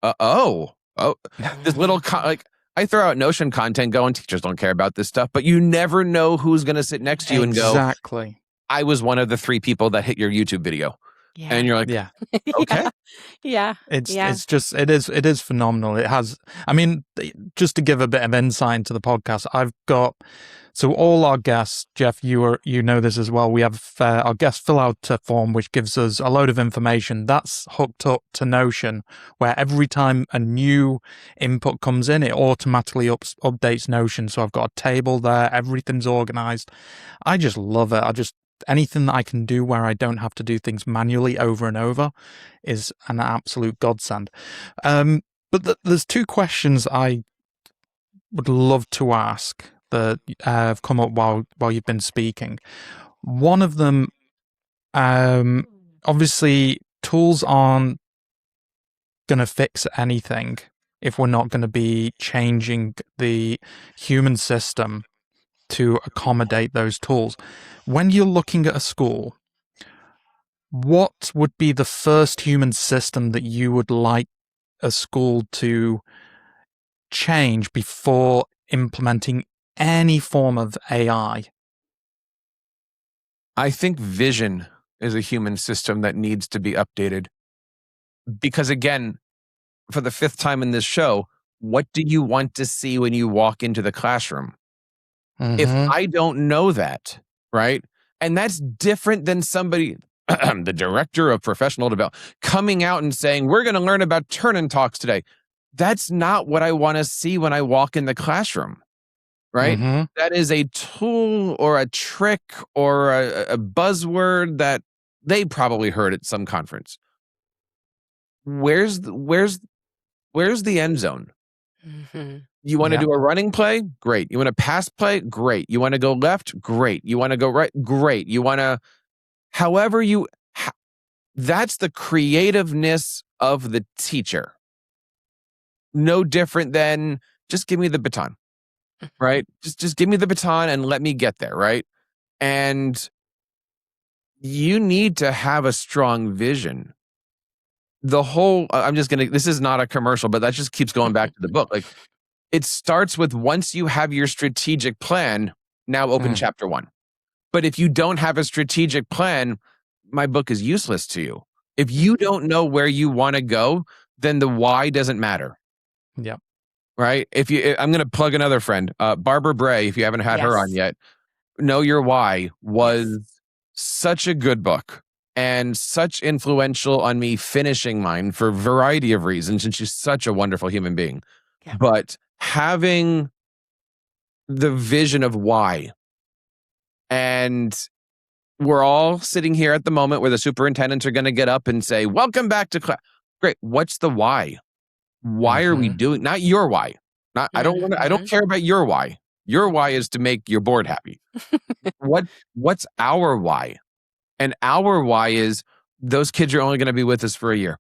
this little I throw out Notion content going, teachers don't care about this stuff, but you never know who's going to sit next to you and go, exactly. I was one of the 3 people that hit your YouTube video. Yeah. And you're like, yeah, okay. Yeah. It's just, it is phenomenal. It has, I mean, just to give a bit of insight into the podcast, I've got, so all our guests, Jeff, you know this as well. We have our guests fill out a form which gives us a load of information that's hooked up to Notion, where every time a new input comes in, it automatically updates Notion. So I've got a table there, everything's organized. I just love it. Anything that I can do where I don't have to do things manually over and over is an absolute godsend. But there's 2 questions I would love to ask that have come up while you've been speaking. One of them, obviously, tools aren't going to fix anything if we're not going to be changing the human system to accommodate those tools. When you're looking at a school, what would be the first human system that you would like a school to change before implementing any form of AI? I think vision is a human system that needs to be updated. Because again, for the 5th time in this show, what do you want to see when you walk into the classroom? Mm-hmm. If I don't know that, right? And that's different than somebody, the director of professional development, coming out and saying, we're going to learn about turn-in talks today. That's not what I want to see when I walk in the classroom, right? Mm-hmm. That is a tool or a trick or a buzzword that they probably heard at some conference. Where's the end zone? Mm-hmm. You want to do a running play? Great. You want to pass play? Great. You want to go left? Great. You want to go right? Great. You want to, That's the creativeness of the teacher. No different than just give me the baton, right? Just give me the baton and let me get there, right? And you need to have a strong vision. This is not a commercial, but that just keeps going back to the book. Like, it starts with, once you have your strategic plan, now open chapter 1. But if you don't have a strategic plan, my book is useless to you. If you don't know where you want to go, then the why doesn't matter. Yeah. Right? I'm going to plug another friend, Barbara Bray, if you haven't had her on yet. Know Your Why was such a good book and such influential on me finishing mine for a variety of reasons. And she's such a wonderful human being. Yeah. But having the vision of why, and we're all sitting here at the moment where the superintendents are going to get up and say, welcome back to class. Great. What's the why? Why are we doing, not your why? I don't care about your why. Your why is to make your board happy. What's our why? And our why is, those kids are only going to be with us for a year.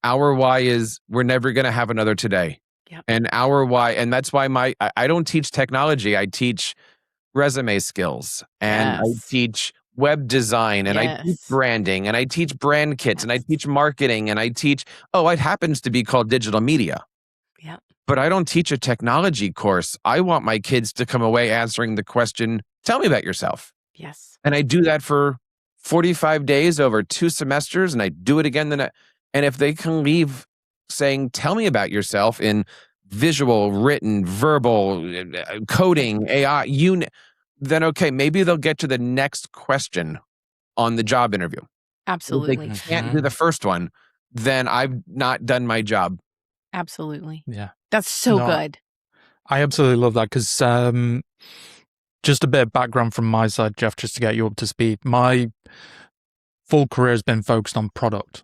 Our why is, we're never going to have another today. Yep. And our why, and that's why I don't teach technology. I teach resume skills, and I teach web design, and I teach branding, and I teach brand kits, and I teach marketing, and I teach, it happens to be called digital media. Yeah. But I don't teach a technology course. I want my kids to come away answering the question, tell me about yourself. Yes. And I do that for 45 days over 2 semesters, and I do it again. And if they can leave saying, tell me about yourself in visual, written, verbal, coding, AI, then okay, maybe they'll get to the next question on the job interview. Absolutely. If they can't do the first one, then I've not done my job. Absolutely. Yeah. That's so good. I absolutely love that, because just a bit of background from my side, Jeff, just to get you up to speed. My full career has been focused on product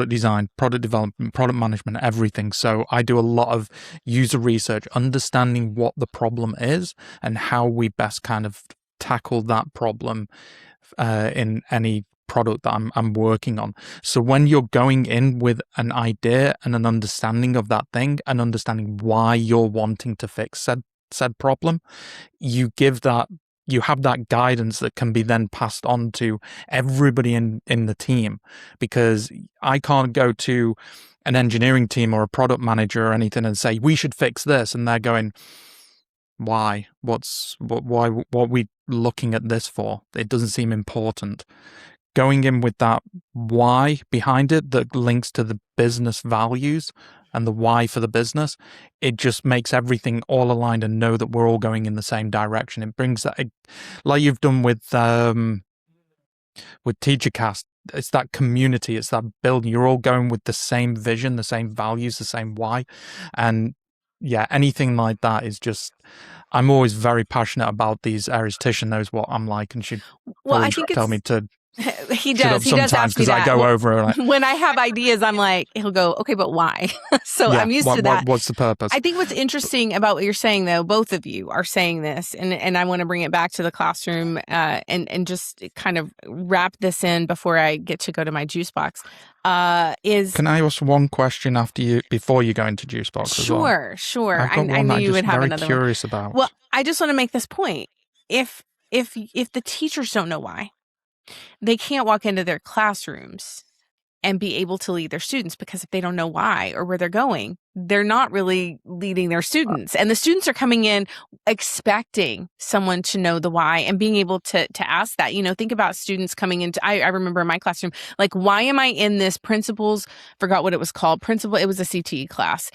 design, product development, product management, everything. So I do a lot of user research, understanding what the problem is and how we best kind of tackle that problem in any product that I'm working on. So when you're going in with an idea and an understanding of that thing, and understanding why you're wanting to fix said problem, you have that guidance that can be then passed on to everybody in the team. Because I can't go to an engineering team or a product manager or anything and say, we should fix this, and they're going, why? What are we looking at this for? It doesn't seem important. Going in with that why behind it that links to the business values and the why for the business, it just makes everything all aligned and know that we're all going in the same direction. It brings that, like you've done with TeacherCast, it's that community, it's that building. You're all going with the same vision, the same values, the same why. And yeah, anything like that is just, I'm always very passionate about these areas. Tisha knows what I'm like, and she'd always tell me to he does sometimes, because I go over and when I have ideas, I'm like, he'll go, okay, but why? So I'm used to that. What's the purpose? I think what's interesting about what you're saying, though, both of you are saying this, and I want to bring it back to the classroom and just kind of wrap this in before I get to go to my juice box. Can I ask one question before you go into juice box? Sure, as well? Sure. I knew you would have another one. I'm very curious about. Well, I just want to make this point. If the teachers don't know why, they can't walk into their classrooms and be able to lead their students, because if they don't know why or where they're going, they're not really leading their students. And the students are coming in expecting someone to know the why and being able to ask that. Think about students coming into, I remember in my classroom, like, why am I in this forgot what it was called, it was a CTE class.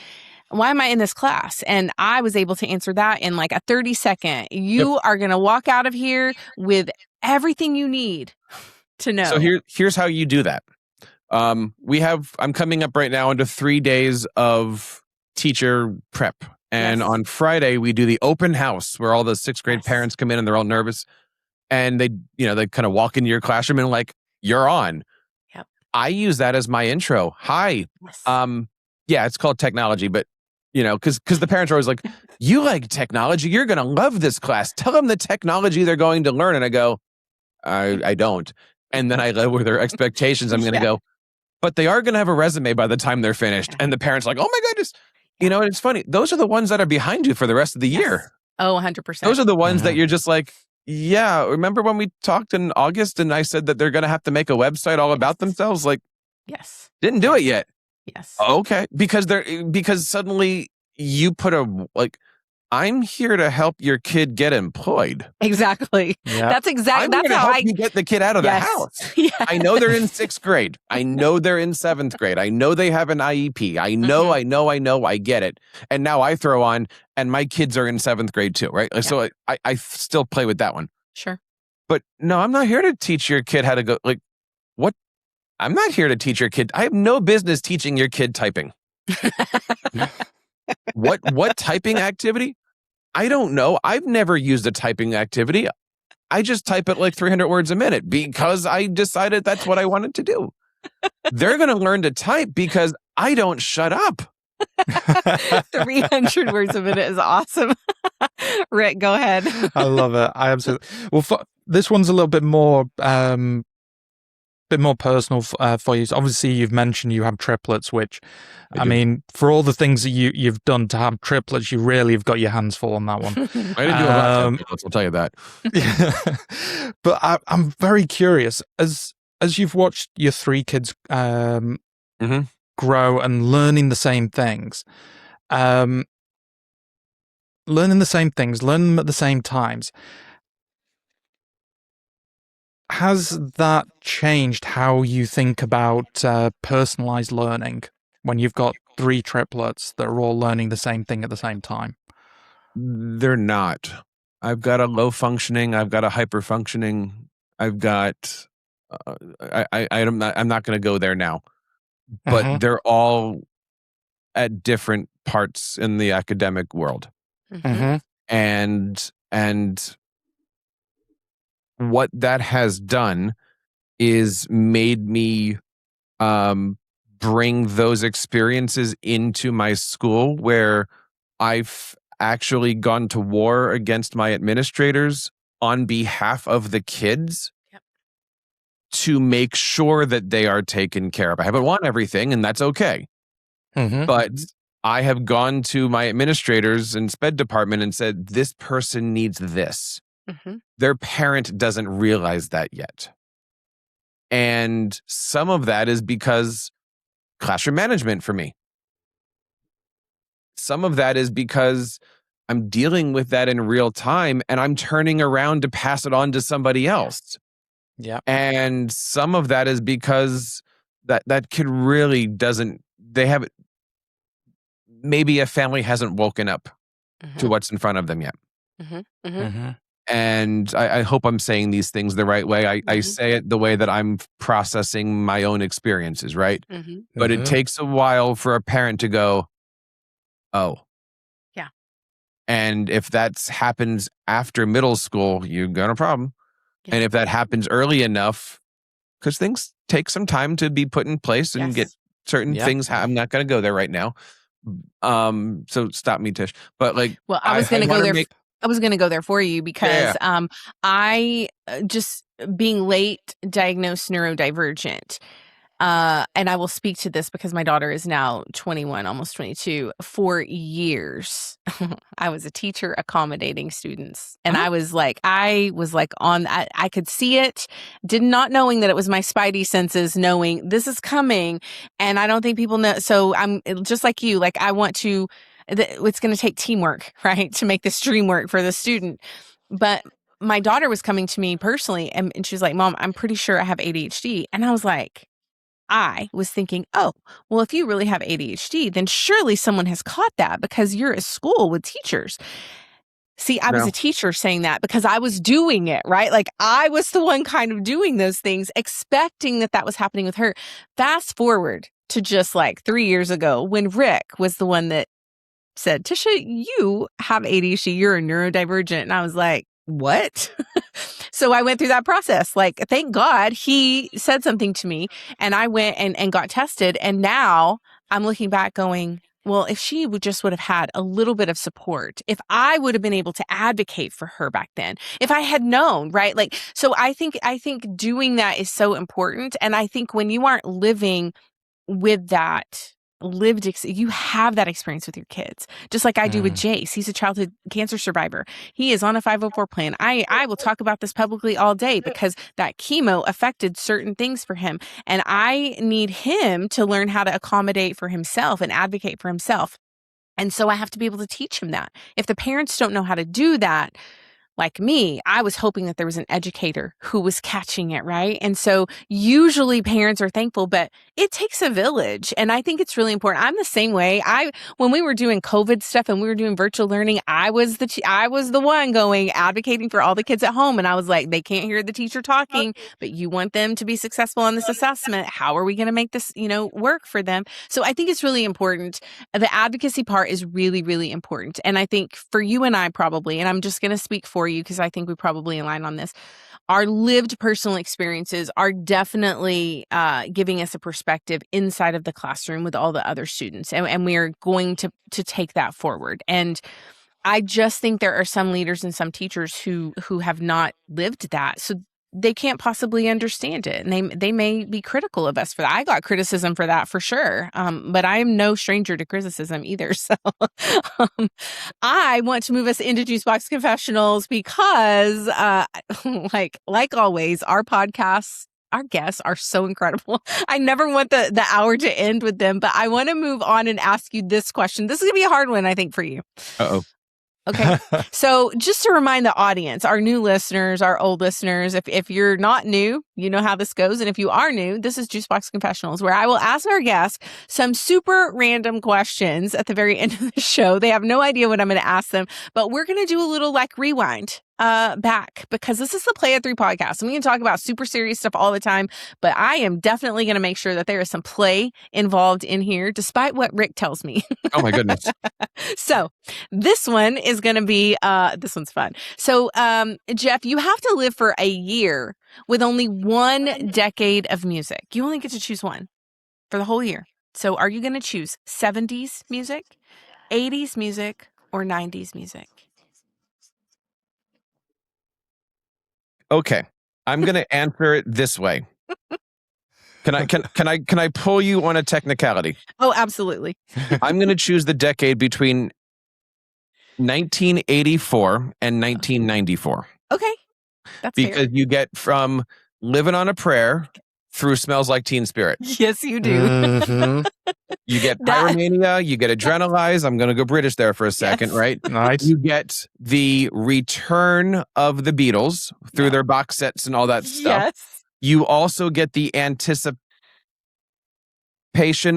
Why am I in this class? And I was able to answer that in like a 30-second. You are going to walk out of here with everything you need to know. So here's how you do that. I'm coming up right now into 3 days of teacher prep. And on Friday, we do the open house where all the 6th grade parents come in and they're all nervous. And they kind of walk into your classroom and like, you're on. Yep. I use that as my intro. Hi. Yes. It's called technology, but because the parents are always like, you like technology, you're going to love this class. Tell them the technology they're going to learn. And I go, I don't. and then I lower their expectations. I'm going to go, but they are going to have a resume by the time they're finished. And the parents are like, oh my goodness. You know, it's funny. Those are the ones that are behind you for the rest of the year. Oh, 100%. Those are the ones that you're just like, yeah, remember when we talked in August and I said that they're going to have to make a website all about themselves? Like, didn't do it yet. Yes. Okay. Because suddenly you put I'm here to help your kid get employed. Exactly. Yeah. That's exactly. I'm here to help you get the kid out of the house. Yes. I know they're in 6th grade. I know they're in 7th grade. I know they have an IEP. I know. I get it. And now I throw on, and my kids are in 7th grade too, right? Yeah. So I still play with that one. Sure. But no, I'm not here to teach your kid how to go. Like, what? I'm not here to teach your kid. I have no business teaching your kid typing. What typing activity? I don't know. I've never used a typing activity. I just type it like 300 words a minute because I decided that's what I wanted to do. They're going to learn to type because I don't shut up. 300 words a minute is awesome. Rick, go ahead. I love it. I absolutely. Well, this one's a little bit more personal for you. So obviously, you've mentioned you have triplets, which, I mean, for all the things that you've done to have triplets, you really have got your hands full on that one. I didn't do a lot of triplets, I'll tell you that. Yeah. But I'm very curious, as you've watched your 3 kids grow and learning the same things, learning them at the same times. Has that changed how you think about personalized learning when you've got 3 triplets that are all learning the same thing at the same time? They're not. I've got a low functioning. I've got a hyper functioning. I've got. I'm not going to go there now, but they're all at different parts in the academic world, and what that has done is made me bring those experiences into my school, where I've actually gone to war against my administrators on behalf of the kids to make sure that they are taken care of. I haven't won everything, and that's okay. But I have gone to my administrators and SPED department and said, this person needs this. Their parent doesn't realize that yet. And some of that is because classroom management for me. Some of that is because I'm dealing with that in real time and I'm turning around to pass it on to somebody else. Yeah. And some of that is because that kid really maybe a family hasn't woken up to what's in front of them yet. And I hope I'm saying these things the right way. I say it the way that I'm processing my own experiences, right? But it takes a while for a parent to go, oh. Yeah. And if that happens after middle school, you've got a problem. Yeah. And if that happens early enough, because things take some time to be put in place and get certain things. I'm not going to go there right now. So stop me, Tish. But well, I was going to go there. I was going to go there for you because I just being late diagnosed neurodivergent. And I will speak to this because my daughter is now 21, almost 22. For years, I was a teacher accommodating students. And I was like I could see it, did not knowing that it was my spidey senses, knowing this is coming. And I don't think people know. So I'm just like you, I want to, it's going to take teamwork, right? To make this dream work for the student. But my daughter was coming to me personally and she was like, Mom, I'm pretty sure I have ADHD. And I was thinking, oh, well, if you really have ADHD, then surely someone has caught that because you're at school with teachers. See, I was a teacher saying that because I was doing it, right? I was the one kind of doing those things, expecting that was happening with her. Fast forward to just 3 years ago when Rick was the one that said, Tisha, you have ADHD, you're a neurodivergent. And I was like, what? So I went through that process. Thank God he said something to me and I went and got tested. And now I'm looking back going, well, if she would have had a little bit of support, if I would have been able to advocate for her back then, if I had known, right? Like, so I think doing that is so important. And I think when you aren't living with that you have that experience with your kids, just like I do with Jace. He's a childhood cancer survivor. He is on a 504 plan. I will talk about this publicly all day because that chemo affected certain things for him. And I need him to learn how to accommodate for himself and advocate for himself. And so I have to be able to teach him that. If the parents don't know how to do that, like me, I was hoping that there was an educator who was catching it, right? And so usually parents are thankful, but it takes a village. And I think it's really important. I'm the same way. When we were doing COVID stuff and we were doing virtual learning, I was the one advocating for all the kids at home. And I was like, they can't hear the teacher talking, but you want them to be successful on this assessment. How are we going to make this, work for them? So I think it's really important. The advocacy part is really, really important. And I think for you and I probably, and I'm just going to speak for you because I think we probably align on this, our lived personal experiences are definitely giving us a perspective inside of the classroom with all the other students. And we are going to take that forward. And I just think there are some leaders and some teachers who have not lived that. So they can't possibly understand it. And they may be critical of us for that. I got criticism for that for sure. But I am no stranger to criticism either. So I want to move us into Juice Box Confessionals because like always, our podcasts, our guests are so incredible. I never want the hour to end with them, but I want to move on and ask you this question. This is going to be a hard one, I think, for you. Uh-oh. Okay. So just to remind the audience, our new listeners, our old listeners, if you're not new, you know how this goes. And if you are new, this is Juice Box Confessionals, where I will ask our guests some super random questions at the very end of the show. They have no idea what I'm going to ask them, but we're going to do a little rewind back because this is the Play at 3 podcast. And we can talk about super serious stuff all the time, but I am definitely going to make sure that there is some play involved in here, despite what Rick tells me. Oh my goodness. So this one is going to be, this one's fun. So, Jeff, you have to live for a year with only one decade of music. You only get to choose one for the whole year. So are you going to choose 70s music, 80s music, or 90s music? Okay. I'm going to answer it this way. Can I pull you on a technicality? Oh, absolutely. I'm going to choose the decade between 1984 and 1994. Okay. That's because fair. You get from Living on a Prayer through Smells Like Teen Spirit. Yes, you do. Mm-hmm. You get Pyromania, you get Adrenalize. I'm going to go British there for a second, yes. Right? Nice. You get the return of the Beatles through their box sets and all that stuff. Yes. You also get the anticipation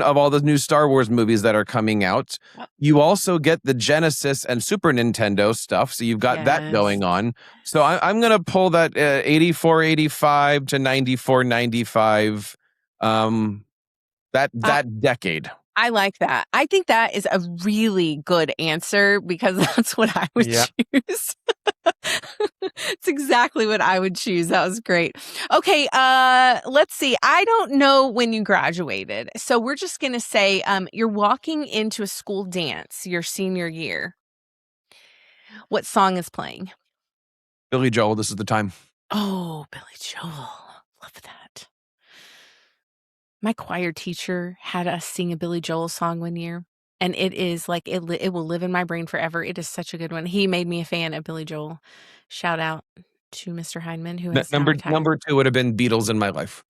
of all the new Star Wars movies that are coming out. You also get the Genesis and Super Nintendo stuff. So you've got that going on. So I'm going to pull that 84, 85 to 94, 95, that decade. I like that. I think that is a really good answer because that's what I would choose. It's exactly what I would choose. That was great. Okay, let's see. I don't know when you graduated. So we're just going to say you're walking into a school dance your senior year. What song is playing? Billy Joel, This Is the Time. Oh, Billy Joel. Love that. My choir teacher had us sing a Billy Joel song one year, and it is like it will live in my brain forever. It is such a good one. He made me a fan of Billy Joel. Shout out to Mr. Heineman, who has number 2 would have been Beatles in my life.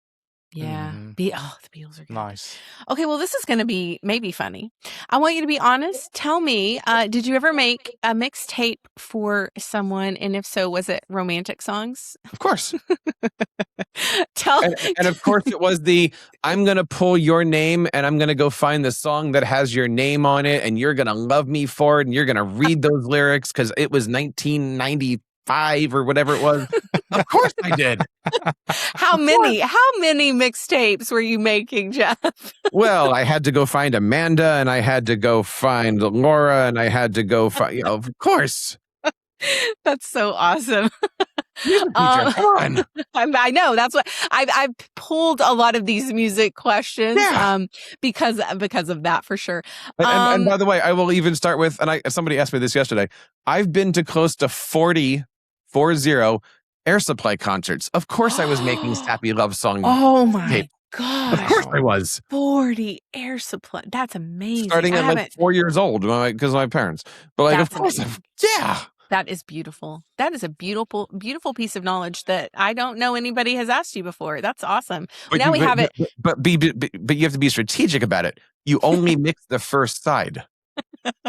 Yeah. The Beatles are good. Nice. Okay, well, this is going to be maybe funny. I want you to be honest. Tell me, did you ever make a mixtape for someone? And if so, was it romantic songs? Of course. And of course it was I'm going to pull your name and I'm going to go find the song that has your name on it and you're going to love me for it and you're going to read those lyrics because it was 1995 or whatever it was. Of course I did. How many mixtapes were you making, Jeff? Well, I had to go find Amanda and I had to go find Laura and I had to go find, of course. That's so awesome. Music teacher, come on. I know. That's what I've pulled a lot of these music questions because of that for sure. And by the way, I will even start with, and somebody asked me this yesterday. I've been to close to 40 Air Supply concerts. Of course I was making sappy love song. Oh my gosh. Of course I was. 40 Air Supply. That's amazing. Starting at like 4 years old because of my parents. But like, of course, That is beautiful. That is a beautiful, beautiful piece of knowledge that I don't know anybody has asked you before. That's awesome. But now we have it. But you have to be strategic about it. You only mix the first side.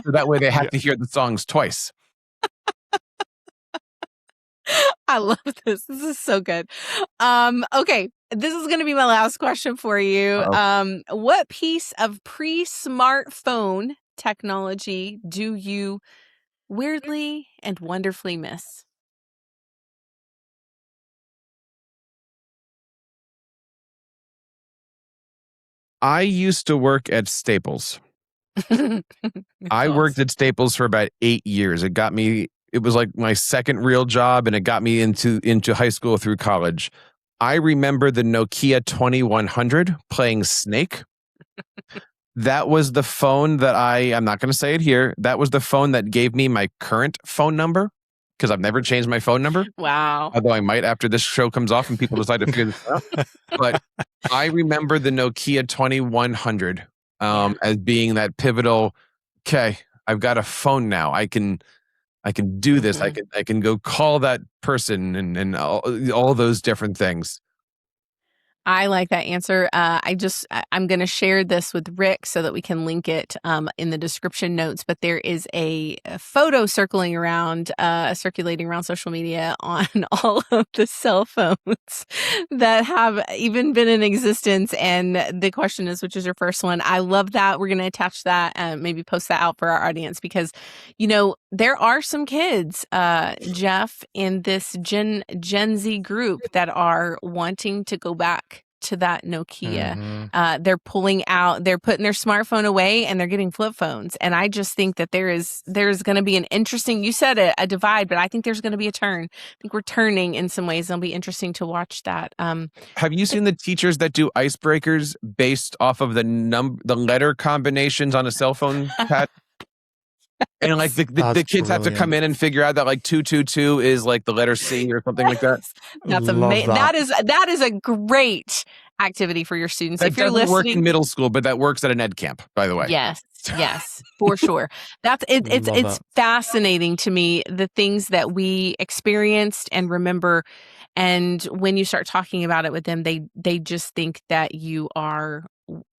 So that way they have to hear the songs twice. I love this. This is so good. Okay. This is going to be my last question for you. What piece of pre-smartphone technology do you weirdly and wonderfully miss? I used to work at Staples. I worked at Staples for about 8 years. It was like my second real job, and it got me into high school through college. I remember the Nokia 2100 playing Snake. That was the phone that I'm not going to say it here. That was the phone that gave me my current phone number, because I've never changed my phone number. Wow. Although I might after this show comes off and people decide to figure this out. But I remember the Nokia 2100 as being that pivotal, okay, I've got a phone now. I can do this. I can go call that person and all those different things. I like that answer. I'm going to share this with Rick so that we can link it in the description notes. But there is a photo circulating around social media on all of the cell phones that have even been in existence. And the question is, which is your first one? I love that. We're going to attach that and maybe post that out for our audience because, there are some kids, Jeff, in this Gen Z group that are wanting to go back to that Nokia. Mm-hmm. They're putting their smartphone away and they're getting flip phones. And I just think that there's going to be an interesting, you said a divide, but I think there's going to be a turn. I think we're turning in some ways. It'll be interesting to watch that. Have you seen the teachers that do icebreakers based off of the letter combinations on a cell phone pad? And like the kids have to come in and figure out that like 222 is like the letter C or something like that. That's amazing. That is a great activity for your students. That if you're doesn't listening, work in middle school, but that works at an ed camp, by the way. Yes, for sure. It's fascinating to me, the things that we experienced and remember. And when you start talking about it with them, they just think that you're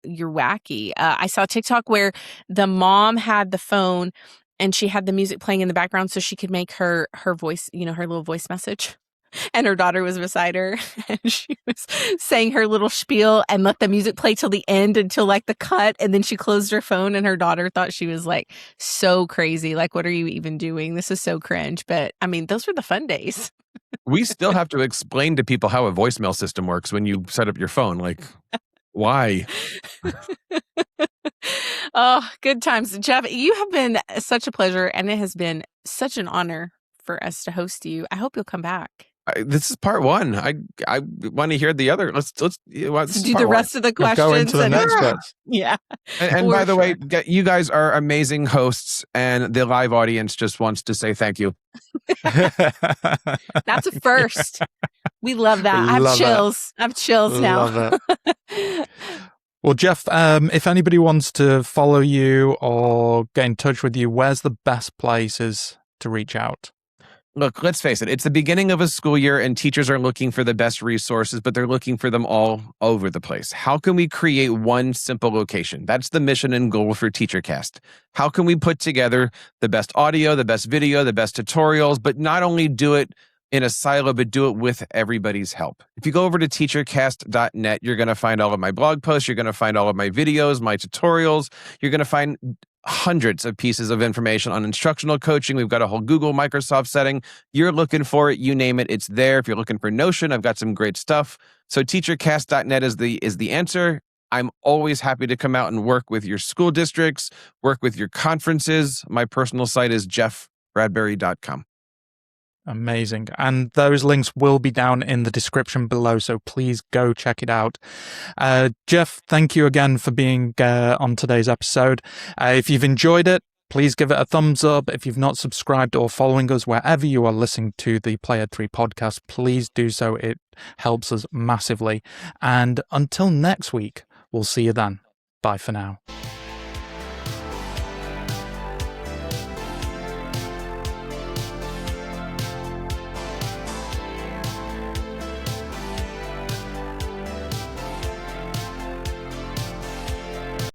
wacky. I saw a TikTok where the mom had the phone and she had the music playing in the background so she could make her voice, her little voice message. And her daughter was beside her and she was saying her little spiel and let the music play till the end until like the cut. And then she closed her phone and her daughter thought she was like so crazy. Like, what are you even doing? This is so cringe. But I mean, those were the fun days. We still have to explain to people how a voicemail system works when you set up your phone. Like, why? Oh, good times. Jeff, you have been such a pleasure and it has been such an honor for us to host you. I hope you'll come back. This is part one. I want to hear the other. Let's do the rest of the questions. Go into the next bit. Yeah. And by the way, you guys are amazing hosts, and the live audience just wants to say thank you. That's a first. We love that. I have chills. I have chills now. Love it. Well, Jeff, if anybody wants to follow you or get in touch with you, where's the best places to reach out? Look, let's face it. It's the beginning of a school year and teachers are looking for the best resources, but they're looking for them all over the place. How can we create one simple location? That's the mission and goal for TeacherCast. How can we put together the best audio, the best video, the best tutorials, but not only do it in a silo, but do it with everybody's help? If you go over to TeacherCast.net, you're going to find all of my blog posts. You're going to find all of my videos, my tutorials. You're going to find hundreds of pieces of information on instructional coaching. We've got a whole Google, Microsoft setting. You're looking for it, you name it, it's there. If you're looking for Notion, I've got some great stuff. So TeacherCast.net is the answer. I'm always happy to come out and work with your school districts, work with your conferences. My personal site is jeffbradbury.com. Amazing. And those links will be down in the description below, so please go check it out. Jeff, thank you again for being on today's episode. If you've enjoyed it, please give it a thumbs up. If you've not subscribed or following us wherever you are listening to the Playhead 3 podcast, please do so. It helps us massively. And until next week, we'll see you then. Bye for now.